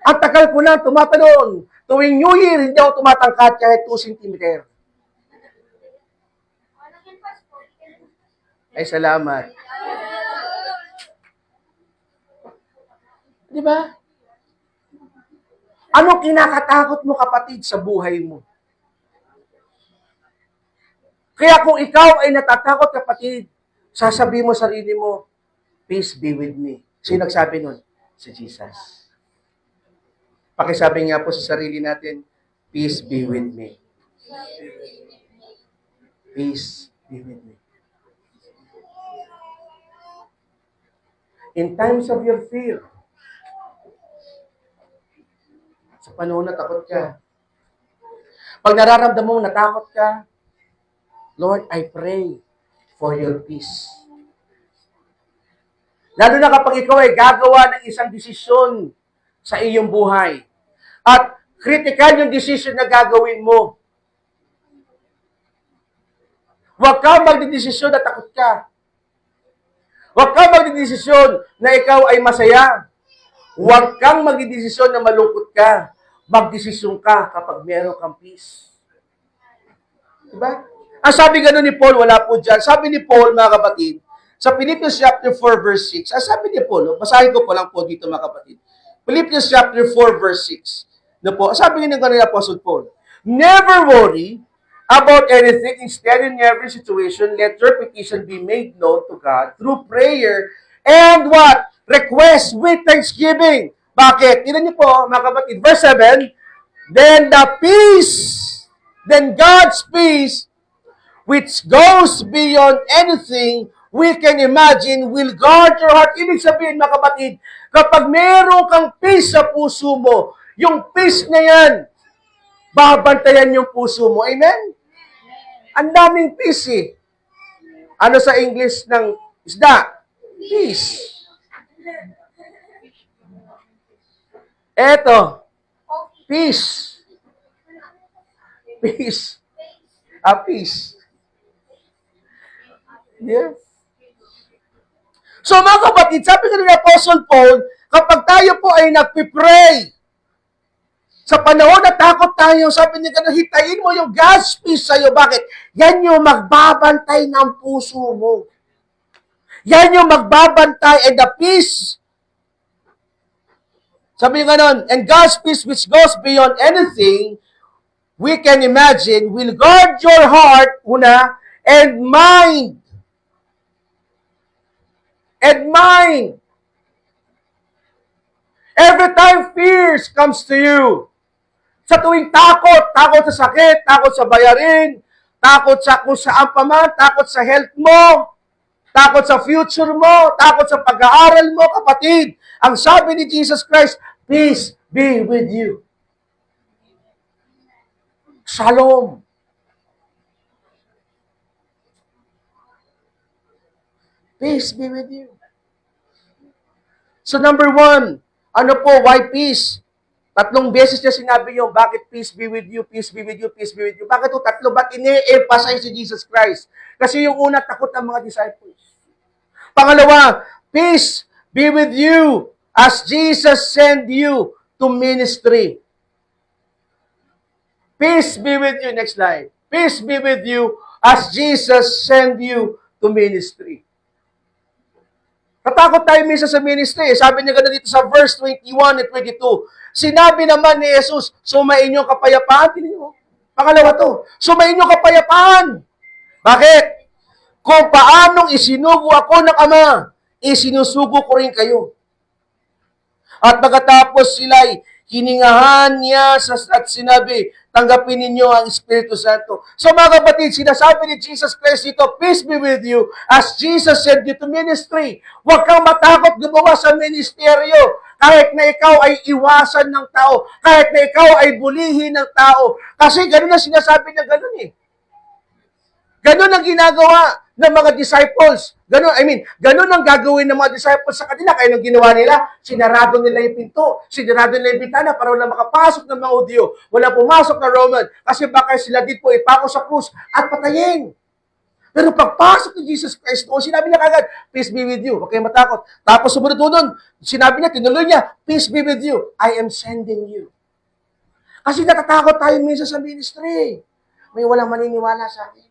Ang tagal ko lang tumatalon. Tuwing New Year, hindi ako tumatangkat kahit 2 cm. Ay, salamat. Di ba? Anong kinakatakot mo, kapatid, sa buhay mo? Kaya kung ikaw ay natatakot, kapatid, sasabihin mo sa sarili mo, peace be with me. Sino nagsabi nun? Si Jesus. Pakisabi nga po sa sarili natin, peace be with me. Peace be with me. In times of your fear, sa panahon na takot ka, pag nararamdaman mo natakot ka, Lord, I pray for your peace. Lalo na kapag ikaw ay gagawa ng isang desisyon sa iyong buhay. At critical yung decision na gagawin mo. Huwag kang magdidesisyon na takot ka. Huwag kang magdidesisyon na ikaw ay masaya. Huwag kang magdidesisyon na malungkot ka. Magdesisyon ka kapag meron kang peace. Diba? Ang sabi ganun ni Paul, wala po dyan. Sabi ni Paul, mga kapatid, sa Philippians chapter 4, verse 6, ang sabi ni Paul, basahin ko po lang po dito, mga kapatid. Philippians chapter 4, verse 6. Na po, sabi ni ganun ni Apostle Paul, never worry about anything. Instead, in every situation, let your petition be made known to God through prayer and what? Request with thanksgiving. Bakit? Tingnan niyo po, mga kapatid. Verse 7, then God's peace, which goes beyond anything we can imagine, will guard your heart. Ibig sabihin, mga kapatid, kapag meron kang peace sa puso mo, yung peace na yan, babantayan yung puso mo. Amen? Ang daming peace eh. Ano sa English ng isda? Peace. Eto. Peace. Peace. Peace. Yes. So mga kapatid, sabi ko ni Apostle Paul, kapag tayo po ay nagpipray, sa panahon na takot tayo, sabi niya, hitayin mo yung God's peace sa'yo. Bakit? Yan yung magbabantay ng puso mo. Yan yung magbabantay and the peace. Sabi niya ganon, and God's peace which goes beyond anything we can imagine will guard your heart, una, and mind. And mind. Every time fears comes to you, sa tuwing takot sa sakit, takot sa bayarin, takot sa kung saan pa man, takot sa health mo, takot sa future mo, takot sa pag-aaral mo, kapatid. Ang sabi ni Jesus Christ, peace be with you. Shalom. Peace be with you. So number 1, ano po, why peace? 3 beses niya sinabi yung, bakit peace be with you, peace be with you, peace be with you. Bakit ito 3? Ba't ini-emphasize si Jesus Christ? Kasi yung una, takot ng mga disciples. Pangalawa, peace be with you as Jesus send you to ministry. Peace be with you. Next slide. Peace be with you as Jesus send you to ministry. Natakot tayo minsan sa ministry. Sabi niya gano'n dito sa verse 21 and 22. Sinabi naman ni Jesus, sumain niyo kapayapaan. Tingnan niyo. Pangalawa to. Sumain niyo kapayapaan. Bakit? Kung paanong isinugo ako ng Ama, isinusugo ko rin kayo. At pagkatapos sila'y hiningahan niya at sinabi, tanggapin ninyo ang Espiritu Santo. So mga kapatid, sinasabi ni Jesus Christ dito, peace be with you as Jesus sent you to ministry. Huwag kang matakot gumawa sa ministeryo. Kahit na ikaw ay iwasan ng tao, kahit na ikaw ay bulihin ng tao. Kasi ganun na sinasabi niya ganun eh. Ganun ang ginagawa ng mga disciples. Ganun ang gagawin ng mga disciples sa kanila. Kaya nung ginawa nila, sinarado nila yung pinto, sinarado nila yung bintana para wala makapasok ng mga Hudyo. Wala pumasok na Roman kasi baka sila din po ipako sa krus at patayin. Pero pagpasok ni Jesus Christ doon, sinabi niya kagad, peace be with you. Huwag kayong matakot. Tapos sumunod doon, sinabi niya, tinuloy niya, peace be with you. I am sending you. Kasi natatakot tayo minsan sa ministry. May walang maniniwala sa akin.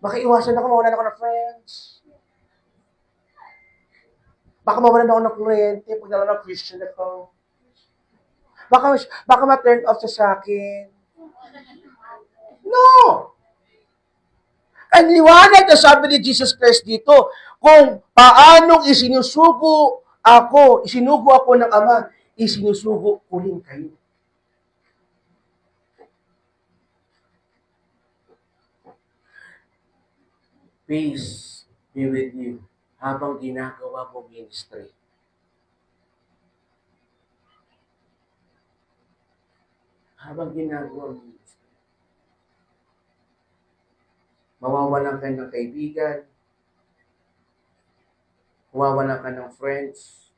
Baka iwasan ako, mawalan ako ng friends. Baka mawalan ako ng kliyente pag nalang Christian ako. Baka ma-turn off siya sa akin. No! Ang liwanag na sabi ni Jesus Christ dito, kung paanong isinusugo ako ng Ama, isinusugo ko rin kayo. Peace be with you habang ginagawa mo ministry. Habang ginagawa mo ministry. Mawawalan ka ng kaibigan, mawawalan ka ng friends.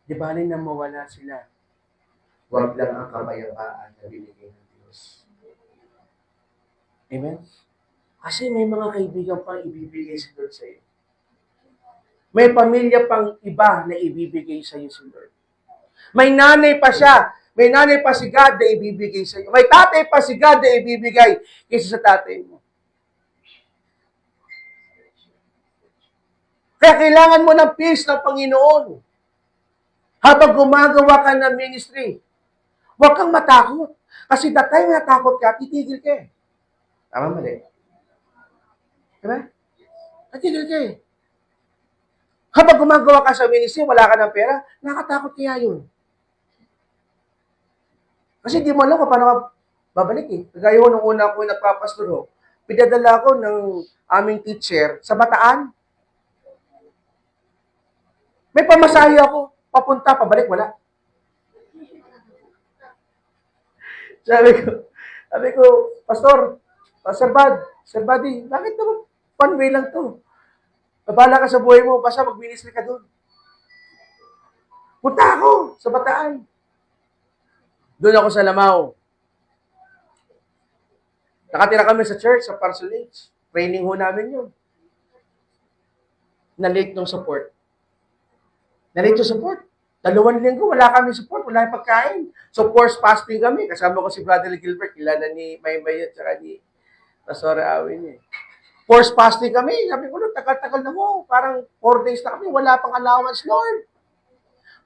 Di ba na mawala sila? Huwag lang ang kapayapaan na binigay ng Diyos. Amen? Kasi may mga kaibigan pang ibibigay si Lord sa iyo. May pamilya pang iba na ibibigay sa iyo si Lord. May nanay pa siya. May nanay pa si God na ibibigay sa iyo. May tatay pa si God na ibibigay kaysa sa tatay mo. Kaya kailangan mo ng peace ng Panginoon. Habang gumagawa ka ng ministry, huwag kang matakot. Kasi that time natakot ka, titigil ka eh. Tama mali? Diba? Titigil ka eh. Habang gumagawa ka sa ministry, wala ka ng pera, nakatakot kaya yun. Kasi di mo alam kung paano ka babalik eh. Kagaya ko nung una ko nagpapastor ho, pinadala ko ng aming teacher sa Bataan. May pamasahe ako, papunta, pabalik, wala. Sabi ko, Pastor Sir Buddy, bakit naman one way lang to? Babala ka sa buhay mo, basta mag-ministry ka doon. Punta ako sa Bataan. Doon ako sa Lamao. Nakatira kami sa church, sa Parsonage. Training ho namin yun. Na-late ng support. Na-late yung support. 2 linggo, wala kami support, wala yung pagkain. So, forced fasting kami. Kasama ko si Brother Gilbert, kilala ni Maymay at saka ni Pastor Awin eh. Forced fasting kami. Sabi ko, tagal-tagal na mo. Parang 4 days na kami, wala pang allowance, Lord.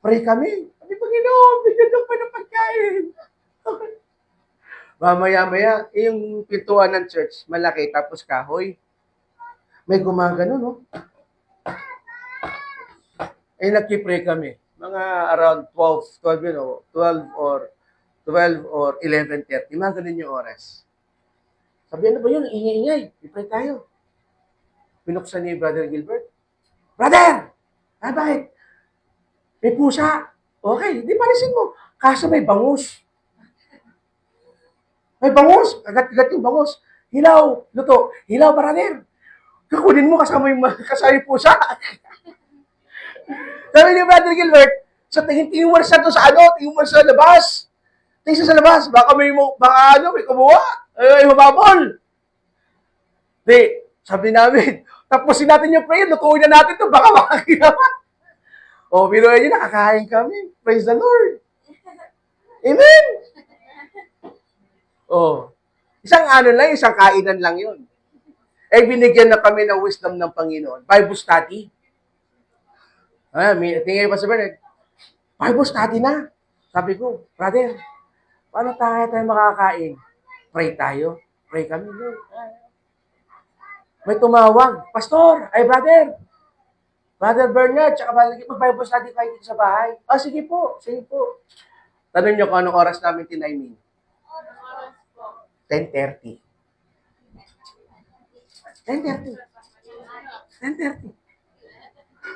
Pray kami. Sabi, Panginoon, bigyan lang pa ng pagkain. Mamaya-maya, yung pintuan ng church, malaki, tapos kahoy. May gumagano, no? Nagkipray kami. Mga around 12 or 11:30. Mga ganun yung oras. Sabi, ano ba yun? Ingay-ingay. Ipray tayo. Pinuksan ni Brother Gilbert. Brother! Bakit? May pusa. Okay, di palisin mo. Kaso may bangus. May bangus. Agat-agat yung bangus. Hilaw. Luto. Hilaw, brother. Kakunin mo kasama yung pusa. Sabi ni Brother Gilbert, sa tingin mo sa to sa tingin mo sa labas. Tingin sa labas. Baka may kumuha. Ay, humabol. Di, sabi namin, tapusin natin yung prayer, lutuin na natin to, baka makakinawa. O, biruin nyo, nakakain kami. Praise the Lord. Amen. O, isang kainan lang yun. Binigyan na kami ng wisdom ng Panginoon. Bible study. Tingin pa sa Bernard, Bible study na. Sabi ko, brother, paano tayo makakain? Pray tayo. Pray kami. May tumawag, Pastor, Brother Bernard, tsaka mag-Bible study kayo dito sa bahay. Sige po. Tanong nyo kung anong oras namin tiniming. 10:30. 10:30.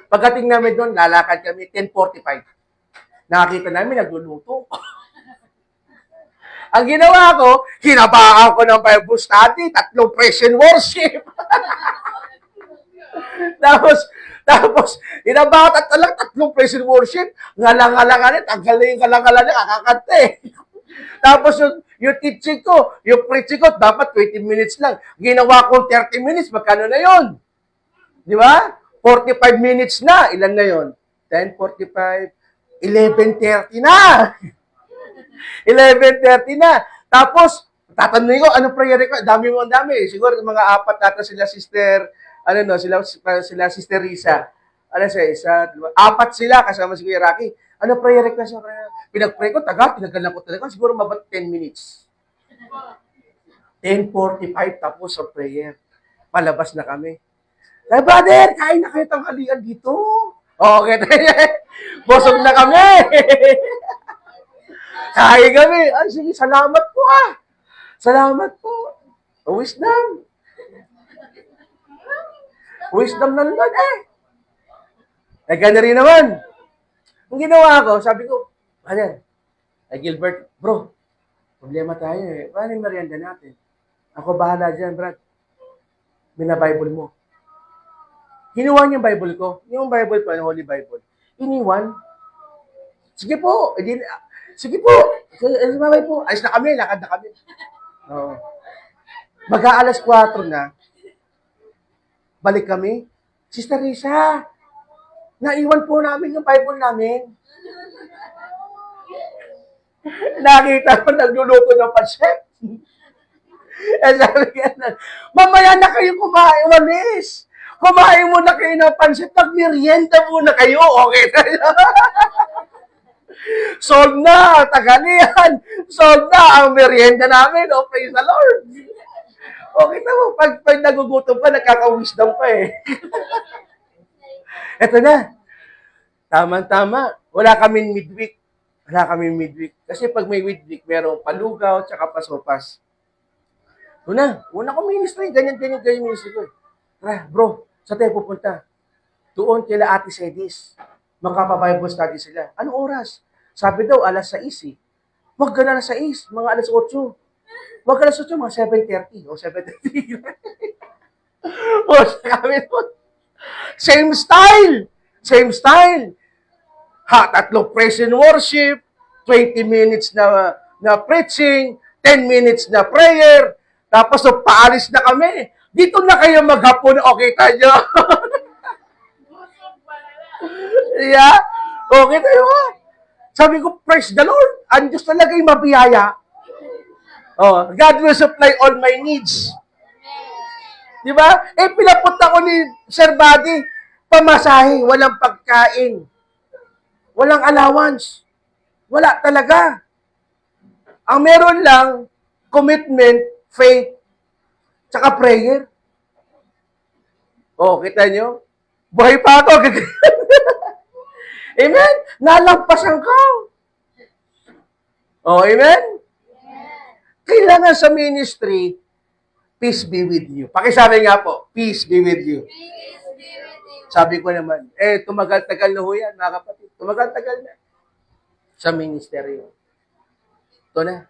Pagdating namin doon, lalakad kami, 10:45. Nakakita namin, nagluluto. Ang ginawa ko, hinabaan ko ng Bible study, 3 praise and worship. Tapos, hinabatan talang 3 praise and worship. Ngalang-ngalangan, tanggal na yung ngalang-ngalan niya, kakakante. Tapos yung teaching ko, yung preaching ko, dapat 20 minutes lang. Ginawa ko 30 minutes, magkano na yon? Di ba? 45 minutes na. Ilan na yon? 10:45, 11:30 na. 11:30 na. Tapos, tatanungin ko, anong prayer request? Dami. Siguro mga 4 nata sila, Sister, sila Sister Risa. Alas 6, 4 sila kasama si Kuya Rocky. Ano prayer request mo? Pinag-pray ko, tinagal na ko talaga. Siguro mabat 10 minutes. 10:45 tapos sa prayer. Palabas na kami. Hey, brother, kain na kayo tanghalian dito. Okay, busog na kami. Kain kami. Ay, sige, salamat po Salamat po. Wisdom. Wisdom ng Lord Eh, gana rin naman. Ang ginawa ko, sabi ko, brother, Gilbert, bro, problema tayo Paano yung merienda natin? Ako bahala dyan, Brad. Bina-Bible mo. Kinuha niya yung Bible ko. Yung Bible pa, yung Holy Bible. Iniwan. Sige po. Sige po. Mamay po. Ayos na kami. Lakad na kami. Oo. Mag-aalas 4 na. Balik kami. Sister Risa, naiwan po namin yung Bible namin. Nakita ko nagluluto ng pancit. Sabi niya, mamaya na kayo kumain, walis. Kumain muna kayo ng pancit, mag-merienda muna kayo. Okay tayo. Solve na, tagalian. Solve na ang merienda namin. Oh, praise the Lord. Okay na mo, pag nagugutom ka, nakaka-wisdom pa Eto na. Tama-tama. Wala kaming midweek. Kasi pag may midweek, merong palugaw, tsaka pasopas. Una ko ministry, ganyan ministry ko Tara, bro, sa tayo pupunta? Doon kila Ate Sedis. Magkapa-Bible study sila. Anong oras? Sabi daw, alas 6 Huwag ka na alas 6, mga alas 8. Huwag ka alas 8, mga 7:30 o 7:30. O, kami doon. Same style. Tatlong praise and worship, 20 minutes na preaching, 10 minutes na prayer, tapos paalis na kami. Dito na kayo maghapon, okay tayo. Yeah? Okay tayo Sabi ko, praise the Lord. Ang Diyos talaga yung mabiyaya. God will supply all my needs. Di ba? Pinapunta ko ni Sir Buddy, pamasahe, walang pagkain. Walang allowance. Wala talaga. Ang meron lang, commitment, faith, tsaka prayer. Kita nyo? Buhay pa ako. Amen? Nalampasan ko. Amen? Kailangan sa ministry, peace be with you. Pakisabi nga po, peace be with you. Sabi ko naman, tumagal-tagal na ho yan, mga kapatid. Tumagal-tagal na. Sa ministeryo. Ito na.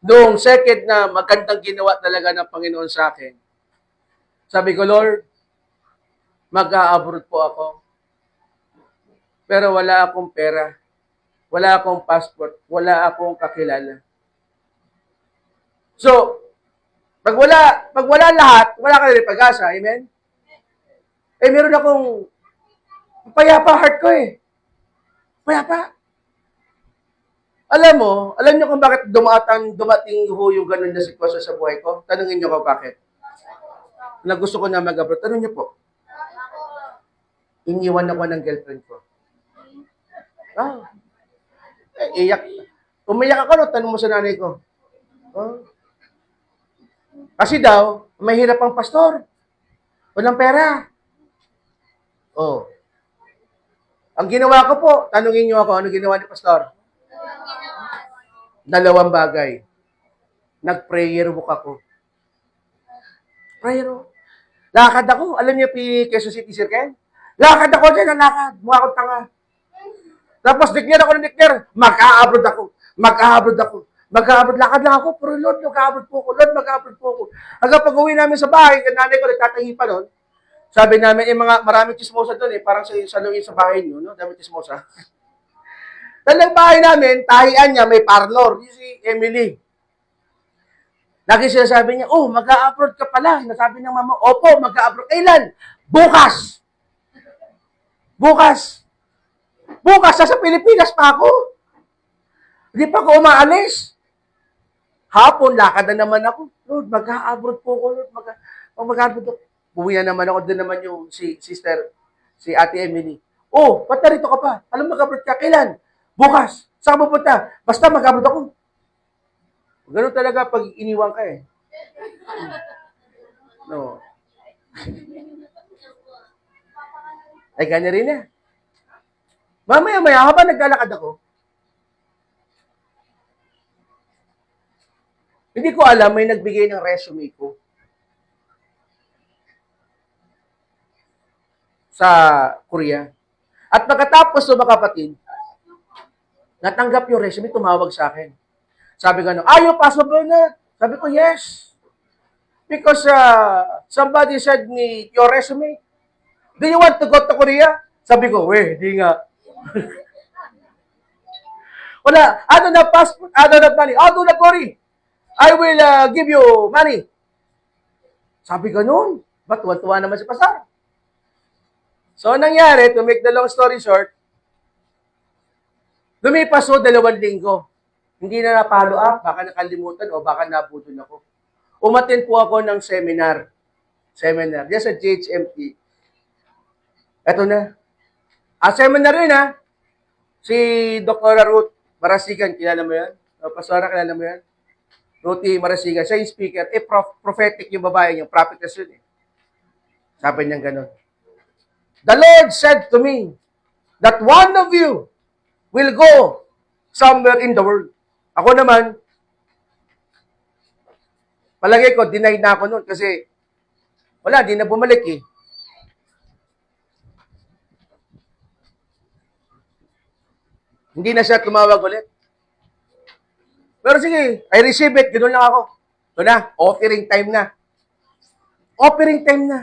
Noong second na magandang ginawa talaga ng Panginoon sa akin, sabi ko, Lord, mag-a-abroad po ako. Pero wala akong pera. Wala akong passport. Wala akong kakilala. So, pag wala lahat, wala ka rin pag-asa. Amen? Meron akong payapa heart ko Payapa. Alam niyo kung bakit dumating ho yung ganun na sitwasyon sa buhay ko? Tanungin niyo ko bakit. Na gusto ko na mag-abroad. Tanong niyo po. Iniwan ako ng girlfriend ko. Iyak. Umiyak ako, tanong mo sa nanay ko. Kasi daw, mahirap ang pastor. Walang pera. Ang ginawa ko po, tanungin niyo ako, ano ginawa ni pastor? 2 bagay. Nag-prayer book ako. Prayer book. Lakad ako. Alam niyo, Quezon City Circle? Lakad ako dyan, lakad. Mukha akong tanga. Tapos, declare ako ng declare, mag-a-abroad ako. Lakad lang ako, pero Lord, mag-a-abroad po ako. Hanggang pag-uwi namin sa bahay, nanay ko, nagtatahi pa nun. Sabi namin, maraming chismosa doon parang sa luin sa bahay niyo, no? Dami chismosa. Talang bahay namin, tahian niya, may parlor. Yung si Emily. Lagi sinasabi niya, mag-a-abroad ka pala. Nasabi ng mama, opo, mag-a-abroad. Kailan? Bukas, nasa Pilipinas pa ako. Hindi pa ako umaalis. Hapon, lakad na naman ako. Lord, mag-a-abroad po ako, Lord. Mag-a-abroad ako. buwi na naman ako, doon naman yung si sister, si Ate Emily. Oh, ba't narito ka pa? Alam mo, mag-abroad ka. Kailan? Bukas. Saan ka pupunta? Basta mag-abroad ako. Ganun talaga pag iniwan ka eh. No. Ay, ganyan rin eh. Mamaya-maya, habang naglalakad ako, hindi ko alam, may nagbigay ng resume ko sa Korea. At pagkatapos mga kapatid, natanggap yung resume, tumawag sa akin. Sabi gano'n, you passed na? Sabi ko, yes. Because somebody said me your resume. Do you want to go to Korea? Sabi ko, di nga. Wala, I don't have passport, I don't have money. Do not worry. I will give you money. Sabi gano'n. Ba't tuwa naman si Pastor? So, nangyari, to make the long story short, lumipas 2 linggo. Hindi na na-follow up, baka nakalimutan o baka nabudol ako. Umattend po ako ng seminar. Diyan sa JHMT. Eto na. Seminar yun Si Dr. Ruth Marasigan, kilala mo yan? Pastora, kilala mo yan? Ruthie Marasigan, siya yung speaker. Prophetic yung babae niya, prophetess yun eh. Sabi niya gano'n. The Lord said to me that one of you will go somewhere in the world. Ako naman, palagay ko, denied na ako noon kasi wala, di na bumalik eh. Hindi na siya tumawag ulit. Pero sige, I receive it, ganoon lang ako. Ito na, offering time na. Offering time na.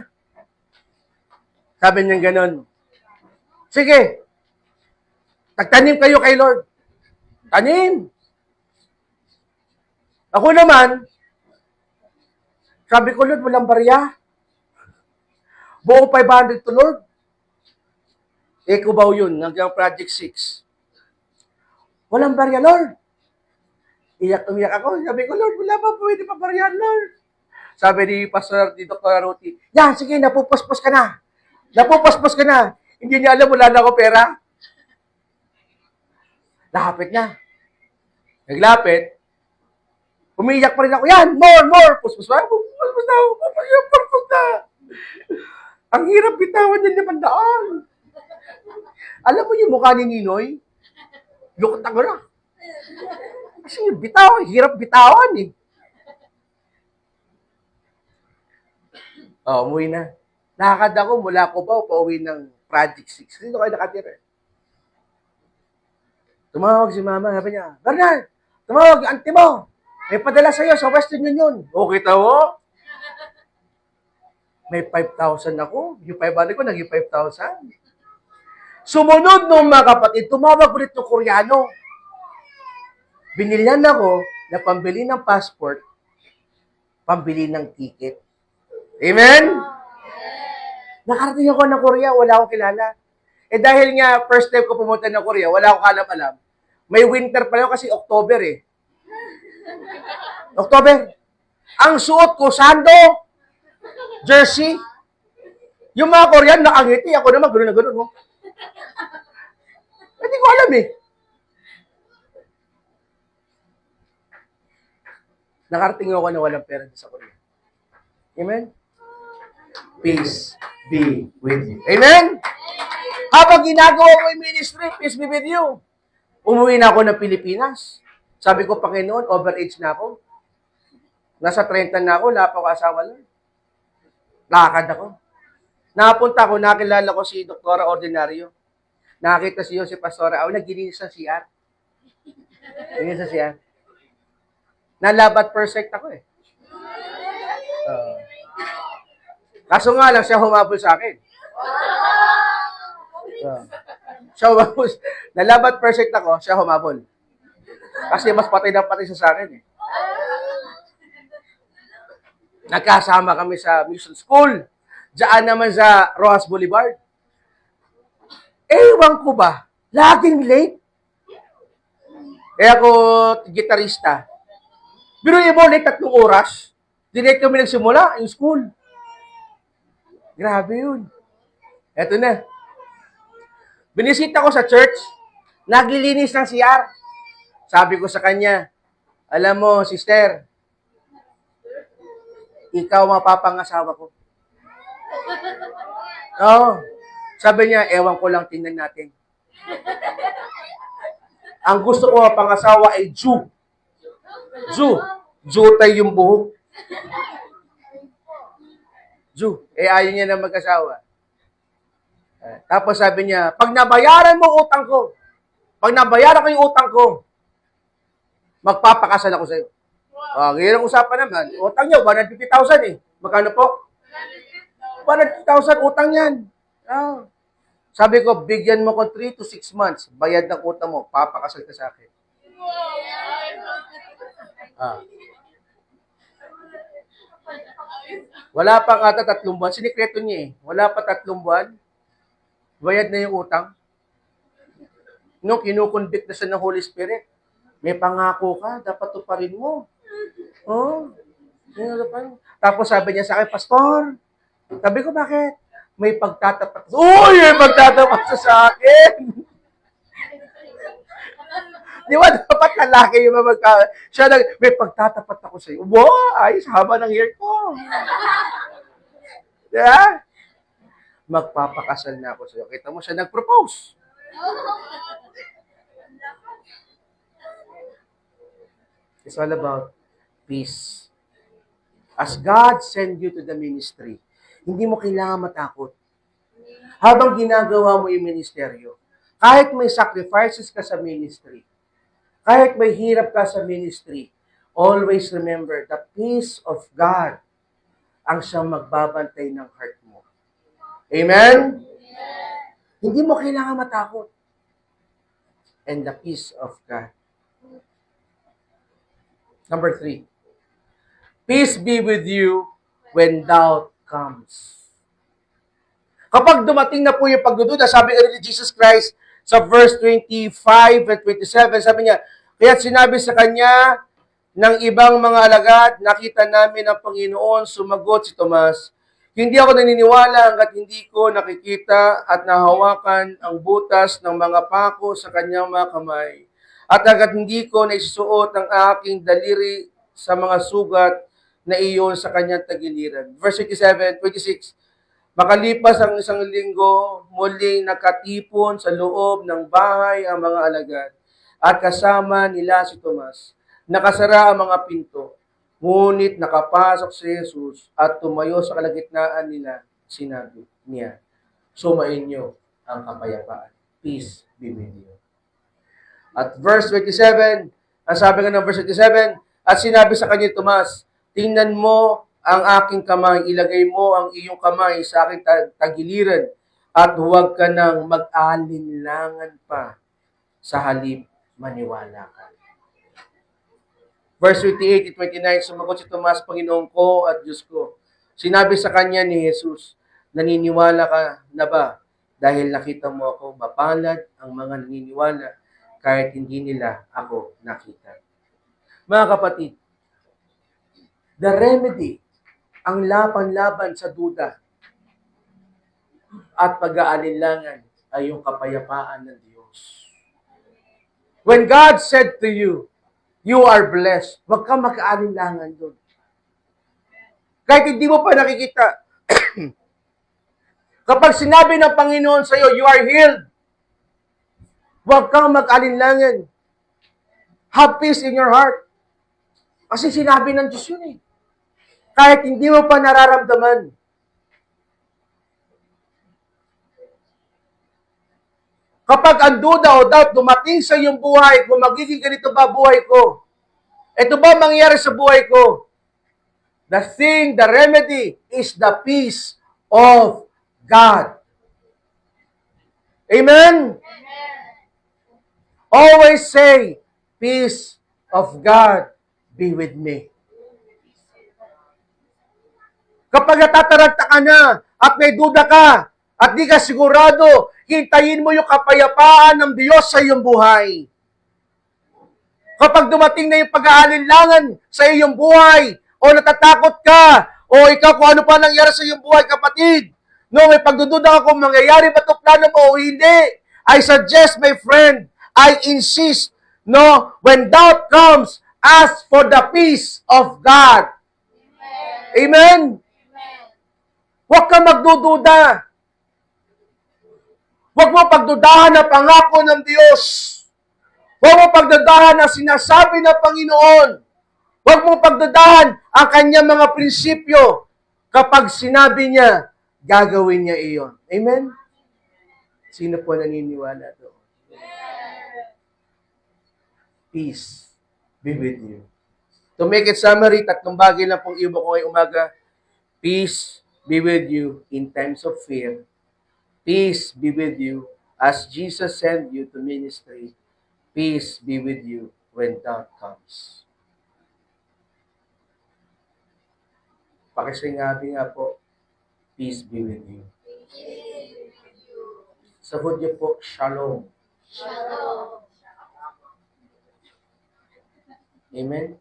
Sabi niya gano'n. Sige, tagtanim kayo kay Lord. Tanim. Ako naman, sabi ko, Lord, walang barya. Buong 500 to Lord. Kubaw yun, hanggang Project 6. Walang barya, Lord. Iyak ako. Sabi ko, Lord, wala pa pwede pa baryahan, Lord. Sabi ni Pastor, ni Dr. Ruti, sige, napupaspos ka na. Napupaspos ka na. Hindi niya alam, wala na ako pera. Lapit na. Naglapit. Umiiyak pa rin ako. Yan, more. Puspos na. Puspos na. Ang hirap bitawan ng 500. Alam mo yung mukha ni Ninoy? Lukot ako na. Kasi bitawan, hirap bitawan eh. Umuwi na. Nakakad ako mula Cubao, pauwi ng Project 6. Dito kayo nakatira. Tumawag si Mama, sabi niya, Bernard, tumawag, auntie mo. May padala sa'yo sa Western Union. Okay, tawo? May 5,000 ako. Yung 500 ko, naging 5,000. Sumunod nung mga kapatid, tumawag ulit ng Koreano. Binilyan ako na pambili ng passport, pambili ng ticket. Amen? Nakarating ako ng Korea, wala akong kilala. Dahil nga, first time ko pumunta ng Korea, wala akong alam-alam. May winter pa yun kasi October eh. October. Ang suot ko, sando, jersey. Yung mga Korean, nakangiti. Ako naman, gano'n na gano'n. Oh. Hindi ko alam eh. Nakarating ako na walang pera sa Korea. Amen? Peace be with you. Amen? Habang ginagawa ko yung ministry, peace be with you. Umuwi na ako ng Pilipinas. Sabi ko, Panginoon, overage na ako. Nasa 30 na ako, wala pa ako asawa lang. Lakad ako. Napunta ako, nakilala ko si Dr. Ordinario. Nakakita siya si Pastora. Ako, naglinis sa CR. Naglinis sa CR. Nalabat perfect ako eh. Kaso nga lang, siya humabol sa akin. Siya humabol. Nalabat perfect ako, siya humabol. Kasi mas patay na patay siya sa akin eh. Nagkasama kami sa mission school. Diyan naman sa Rojas Boulevard. Ewan ko ba, laging late. Ako, gitarista. Pero mo, late 3 oras. Dinate kami nagsimula, yung school. Grabe yun. Eto na. Binisita ko sa church, naglilinis ng CR. Sabi ko sa kanya, alam mo, sister, ikaw mapapangasawa ko. Oo. Sabi niya, ewan ko lang, tingnan natin. Ang gusto ko mapangasawa ay Jew. Jew. Jutay yung buhok. Jew. Ayaw niya na mag-asawa. Tapos sabi niya, pag nabayaran mo utang ko, pag nabayaran ko yung utang ko, magpapakasal ako sa'yo. Ngayon ang usapan naman, utang niyo, 150,000 eh. Magkano po? 150,000 utang yan. Sabi ko, bigyan mo ko 3 to 6 months, bayad ng utang mo, papakasal ka sa akin. Wala pa nga 3 buwan, sinikreto niya eh. Wala pa 3 buwan, bayad na yung utang. Nung kinukonvict na siya ng Holy Spirit, may pangako ka, dapat tuparin mo. Tapos sabi niya sa akin, Pastor, sabi ko, bakit? May pagtatapat. May pagtatapat sa akin. Di ba, dapat lalaki yung may pagtatapat ako sa iyo. Wow, ayos, haba ng hair ko. Yeah? Magpapakasal na ako sa iyo. Kita mo siya nag-propose. It's all about peace. As God send you to the ministry, hindi mo kailangan matakot. Habang ginagawa mo yung ministeryo, kahit may sacrifices ka sa ministry, kahit may hirap ka sa ministry, always remember the peace of God ang siyang magbabantay ng heart mo. Amen? Hindi mo kailangan matakot. And the peace of God. Number 3. Peace be with you when doubt comes. Kapag dumating na po yung pagdududa, sabi nga ni Jesus Christ sa verse 25 and 27, sabi niya, kaya sinabi sa kanya ng ibang mga alagad, nakita namin ang Panginoon, sumagot si Tomas, hindi ako naniniwala hanggat hindi ko nakikita at nahawakan ang butas ng mga pako sa kanyang mga kamay. At hanggat hindi ko naisuot ang aking daliri sa mga sugat na iyon sa kanyang tagiliran. Verse 26, makalipas ang 1 linggo, muling nakatipon sa loob ng bahay ang mga alagad at kasama nila si Tomas. Nakasara ang mga pinto, ngunit nakapasok si Jesus at tumayo sa kalagitnaan nila, sinabi niya, sumainyo ang kapayapaan. Peace be with you. At verse 27, ang sabi nga ng verse 27, at sinabi sa kanya Tomas, tingnan mo ang aking kamay, ilagay mo ang iyong kamay sa aking tagiliran at huwag ka nang mag-alinlangan pa sa halip maniwala ka. Verse 28 at 29, sumagot si Tomas, Panginoon ko at Diyos ko. Sinabi sa kanya ni Jesus, naniniwala ka na ba? Dahil nakita mo ako, mapalad ang mga naniniwala kahit hindi nila ako nakita. Mga kapatid, the remedy, ang laban-laban sa duda at pag-aalinlangan ay yung kapayapaan ng Diyos. When God said to you, you are blessed, huwag kang mag-aalinlangan doon. Kahit hindi mo pa nakikita, kapag sinabi ng Panginoon sa iyo, you are healed, huwag kang mag-alinlangan. Have peace in your heart. Kasi sinabi ng Diyos yun eh. Kahit hindi mo pa nararamdaman. Kapag ang duda o doubt dumating sa iyong buhay, kung magiging ganito ba buhay ko? Ito ba mangyayari sa buhay ko? The remedy is the peace of God. Amen? Always say, peace of God be with me. Kapag natataranta ka na at may duda ka at di ka sigurado, hintayin mo yung kapayapaan ng Diyos sa iyong buhay. Kapag dumating na yung pag-aalinlangan sa iyong buhay, o natatakot ka, o ikaw kung ano pa nangyari sa iyong buhay, kapatid, No, may pagdududa ako, mangyayari ba ito plano mo o hindi? I suggest, my friend, I insist, no, when doubt comes, ask for the peace of God. Amen? Huwag kang magdududa. Huwag mo pagdudahan ang pangako ng Diyos. Huwag mo pagdudahan ang sinasabi ng Panginoon. Huwag mo pagdudahan ang kanyang mga prinsipyo kapag sinabi niya, gagawin niya iyon. Amen? Sino po naniniwala doon? Peace be with you. To make it summary, tatlong bagay lang pong ibo ko ngayong umaga. Peace be with you in times of fear. Peace be with you as Jesus sent you to ministry. Peace be with you when doubt comes. Pakisingabi nga po, peace be with you. Sa Hudyo po, shalom. Shalom. Amen?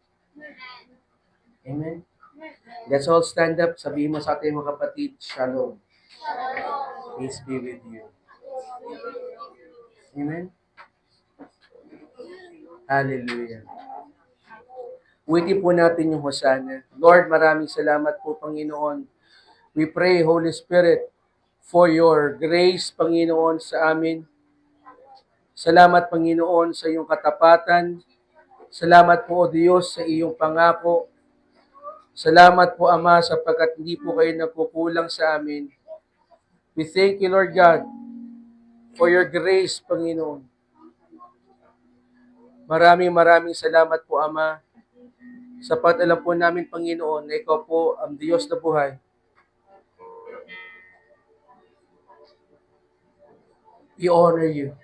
Amen? Let's all stand up. Sabihin mo sa ating mga kapatid, shalom. Peace be with you. Amen? Hallelujah. Uwitin po natin yung Hosanna. Lord, maraming salamat po, Panginoon. We pray, Holy Spirit, for your grace, Panginoon, sa amin. Salamat, Panginoon, sa iyong katapatan. Salamat po, O Diyos, sa iyong pangako. Salamat po, Ama, sapagkat hindi po kayo nagkukulang sa amin. We thank you, Lord God, for your grace, Panginoon. Maraming salamat po, Ama. Sapat alam po namin, Panginoon, na ikaw po ang Diyos na buhay. We honor you.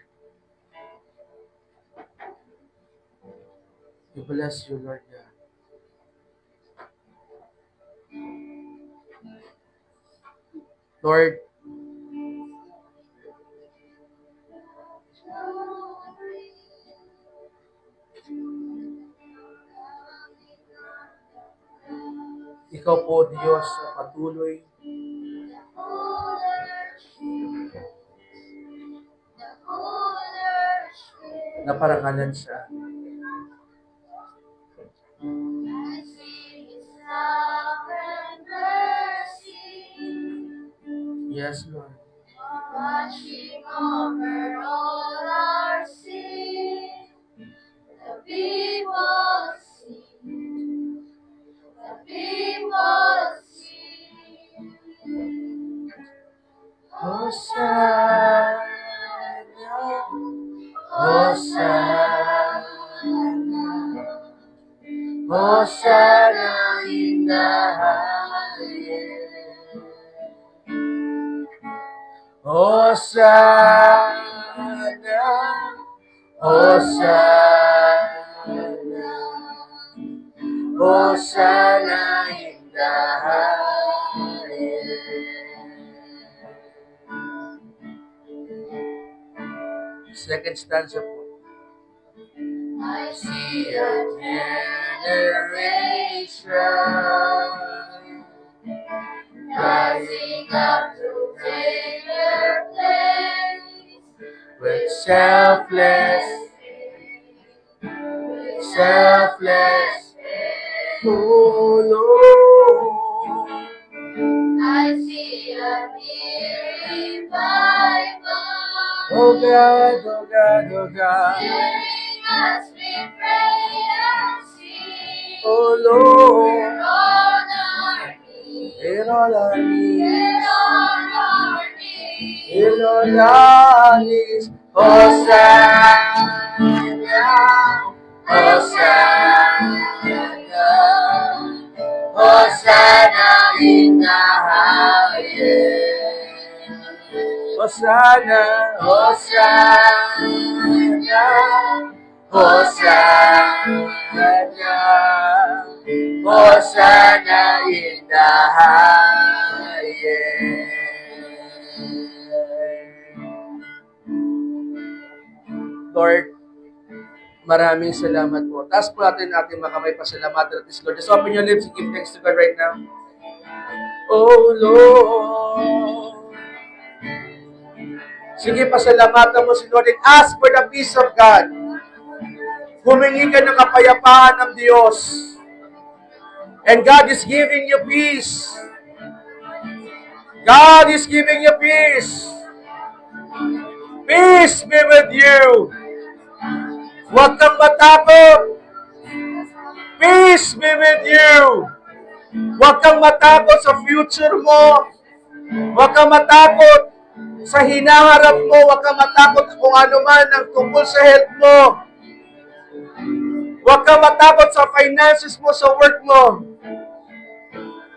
We bless you, Lord God. Lord, ikaw po, Diyos, na patuloy na parangalan sa amin. Yes, Lord. Watching over all our sin, the people sing, the people sing. Hosanna, Hosanna, Hosanna in the highest. Hosanna, Hosanna, Hosanna in the highest. Second stanza po. I see a generation rising up to take their place With selfless, oh Lord. I see a new revival Oh God, oh God, oh God. stirring as we pray and sing. Oh Lord. We're on our knees. In all our needs, We're on our knees. in all our needs, Hosanna, Hosanna, Hosanna in the highest. Hosanna, Hosanna, Hosanna, Hosanna in the highest. Lord, maraming salamat po. Taas po natin ating mga kamay, pasalamatan natin si Lord. Just open your lips and give thanks to God right now. Oh Lord, Sige, pasalamatan mo si Lord and ask for the peace of God. Humingi ka ng kapayapaan ng Diyos. And God is giving you peace. God is giving you peace. Peace be with you. Huwag kang matakot. Peace be with you. Huwag kang matakot sa future mo. Huwag kang matakot sa hinaharap mo. Huwag kang matakot kung ano man ang tungkol sa health mo. Huwag kang matakot sa finances mo, sa work mo.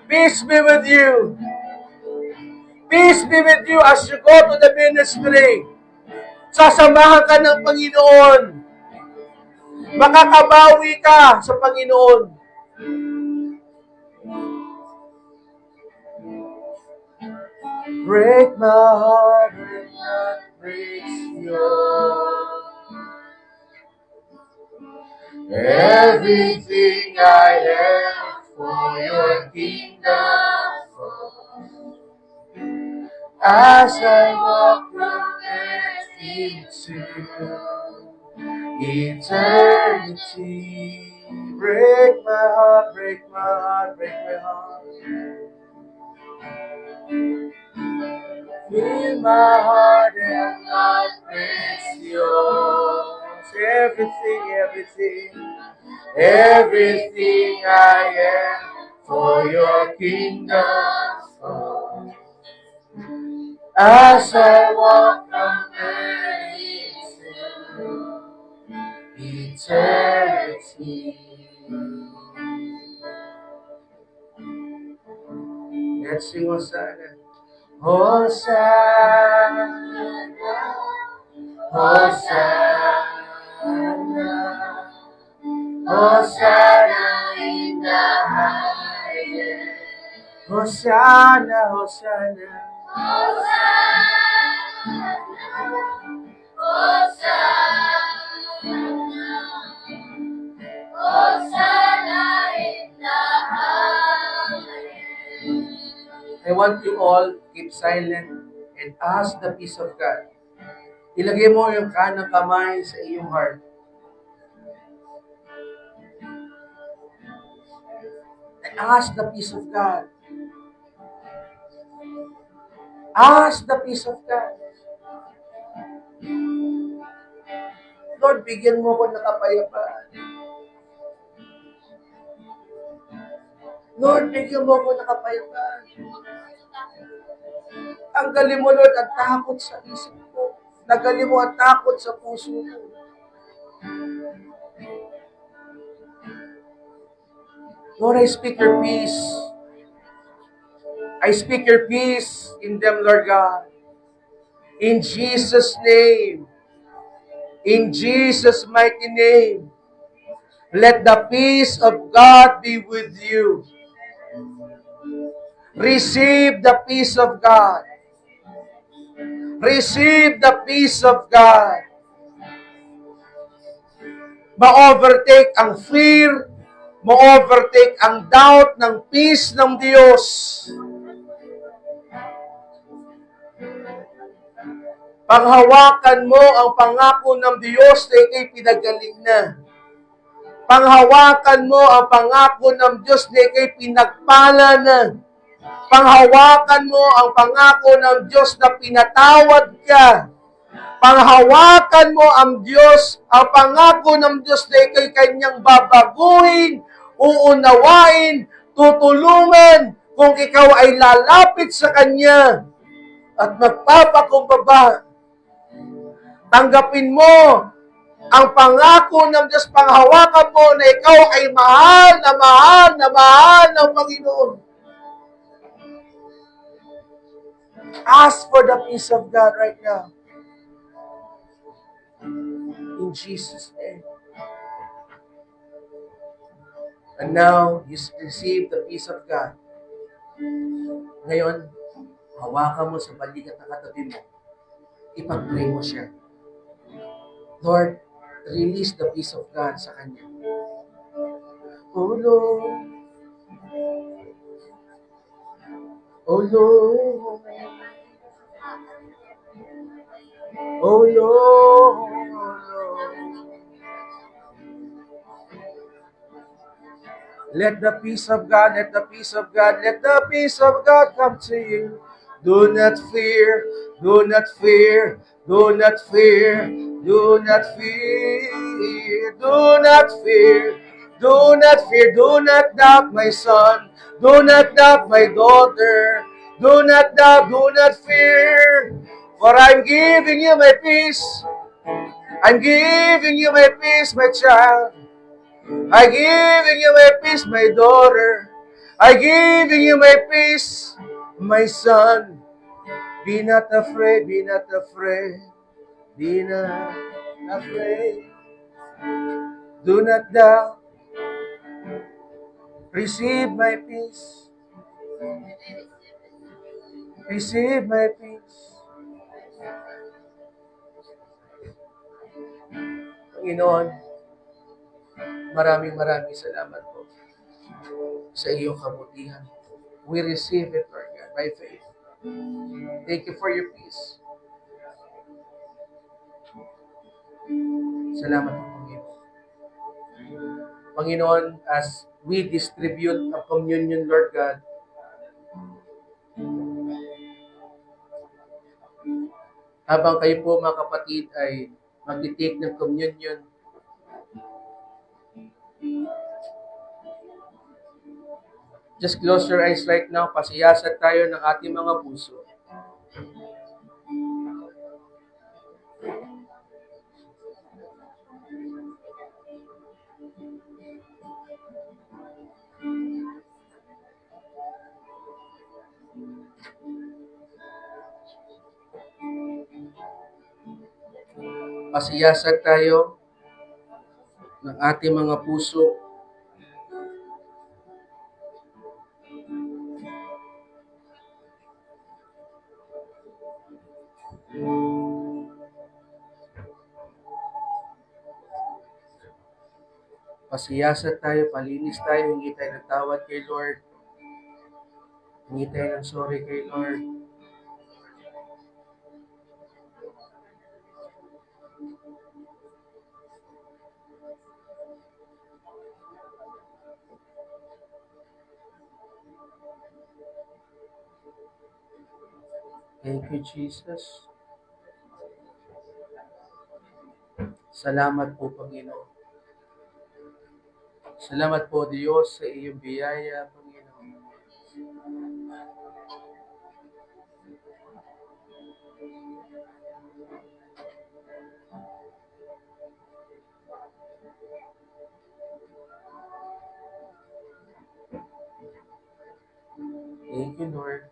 Peace be with you. Peace be with you as you go to the ministry. Sasamahan ka ng Panginoon. Makakabawi ka sa Panginoon. Break my heart and not breaks yours. Everything I have for your kingdom. As I walk from earth into eternity, break my heart, break my heart, break my heart. Fill my heart and not breaks yours. Everything, everything, everything I am for your kingdom. As I walk from earth into eternity. Let's sing Hosanna. Hosanna, Hosanna, Hosanna in the highest. Hosanna, Hosanna. I want you all keep silent and ask the peace of God. Ilagay mo yung kanang kamay sa iyong heart. And ask the peace of God. Ask the peace of God. Lord, bigyan mo ko ng kapayapaan. Lord, bigyan mo ko ng kapayapaan. Tanggalin mo, Lord, ang takot sa isip ko. Tanggalin mo ang takot sa puso ko. Lord, I speak your peace. I speak your peace in them, Lord God. In Jesus' name. In Jesus' mighty name. Let the peace of God be with you. Receive the peace of God. Receive the peace of God. Ma-overtake ang fear, ma-overtake ang doubt ng peace ng Diyos. Panghawakan mo ang pangako ng Diyos na ikay pinagaling na. Panghawakan mo ang pangako ng Diyos na ikay pinagpala na. Panghawakan mo ang pangako ng Diyos na pinatawad ka. Panghawakan mo ang Diyos, ang pangako ng Diyos na ikay kanyang babaguhin, uunawain, tutulungan kung ikaw ay lalapit sa Kanya at magpapakumbaba. Tanggapin mo ang pangako ng Diyos, panghawakan mo na ikaw ay mahal na mahal na mahal ng Panginoon. Ask for the peace of God right now. In Jesus' name. And now, you receive the peace of God. Ngayon, hawakan mo sa balikat na katabi mo. Ipag-pray mo siya. Lord, release the peace of God sa kanya. Oh Lord. Oh Lord. Oh Lord. Let the peace of God, let the peace of God, let the peace of God come to you. Do not fear, do not fear, do not fear, do not fear, do not fear, do not fear, do not doubt, my son, do not doubt, my daughter, do not doubt, do not fear, for I'm giving you my peace, I'm giving you my peace, my child. I giving you my peace, my daughter. I giving you my peace, my son. Be not afraid, be not afraid, be not afraid. Do not doubt. Receive my peace. Receive my peace. Panginoon, maraming salamat po sa iyong kabutihan. We receive it, Lord God, by faith. Thank you for your peace. Salamat po, Panginoon. Panginoon, as we distribute ang communion, Lord God, habang kayo po mga kapatid ay mag-take ng communion, just close your eyes right now, pasiyasan tayo ng ating mga puso. Pasiyasan tayo ng ating mga puso. Pasiyasan tayo, palinis tayo, hingi tayo ng tawad kay Lord. Hingi tayo ng sorry kay Lord. Thank you, Jesus. Salamat po, Panginoon. Salamat po, Diyos, sa iyong biyaya, Panginoon. Thank you, Lord.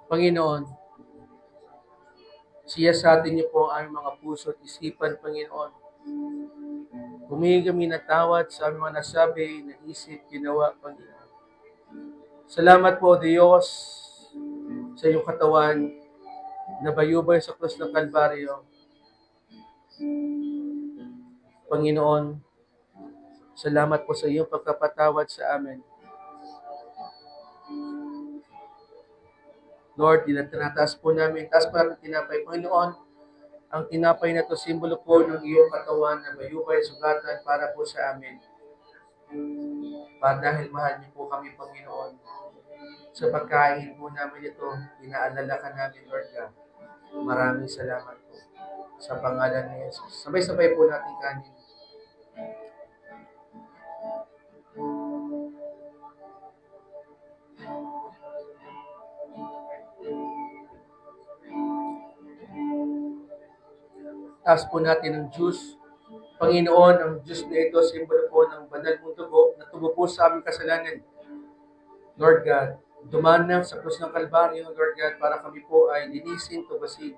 Panginoon, siya sa atin niyo po ang mga puso at isipan, Panginoon. Humingi kami ng tawad sa aming mga nasabi, naisip, ginawa, Panginoon. Salamat po, Diyos, sa iyong katawan na bayubay sa krus ng Kalbaryo. Panginoon, salamat po sa iyong pagkapatawad sa amin. Lord, tinataas po namin, taas po namin tinapay. Panginoon, ang tinapay na ito, simbolo po ng iyong katawan na bayubay, sugatan para po sa amin. Dahil mahal niyo po kami, Panginoon. Sa pagkain po namin ito, inaalala ka namin, Lord God. Maraming salamat po. Sa pangalan ni Jesus. Sabay-sabay po natin kanin. Taas po natin ang juice. Panginoon, ang juice na ito, simbolo po ng banal mong dugo na tubo po sa aming kasalanan. Lord God, dumaan na sa krus ng Kalbaryo, Lord God, para kami po ay linisin, tubasin.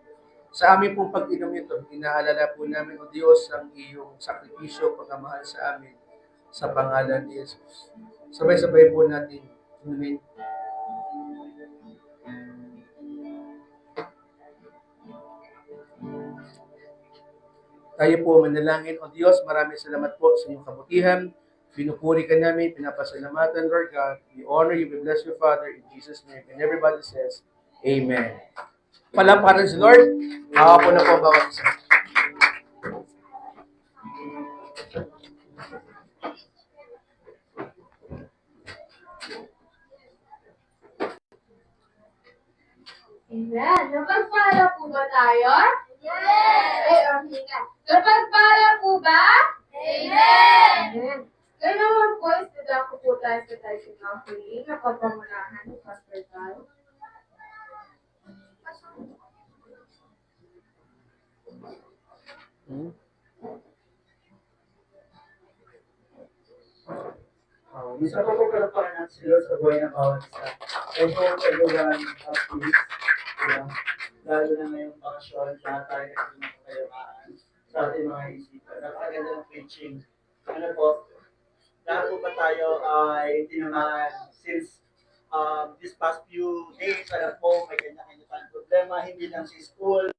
Sa aming pong pag-inom nito, inaalala po namin, O Diyos, ang iyong sakripisyo, pagkamahal sa amin, sa pangalan ni Jesus. Sabay-sabay po natin inumin. Tayo po manalangin. O Diyos, maraming salamat po sa iyong kabutihan. Pinupuri ka namin, pinapasalamatan, Lord God. We honor you, we bless you, Father, in Jesus' name. And everybody says, Amen. Palamparan si Lord. Ako po na po ang bawat isa. Amen. Napagpala po ba tayo? Yes! Ay, hinga. Napagpala po ba? Amen! Amen. Kaya naman po, istada ko po tayo sa tayo ng huli na pagpamanahan ni Pastor Carl. Minsan po pagkalapakan natin sila sa buhay ng bawat isa. Kaya po everyone have peace. Lalo na ngayong bakasyon, lahat tayo ng kayamahan sa ating mga isipan. Napakaganda ng preaching. Ano po, lahat po ba tayo ay tinamaan since these past few days, alam po, may kanya-kanya tayong problema, hindi lang sa school,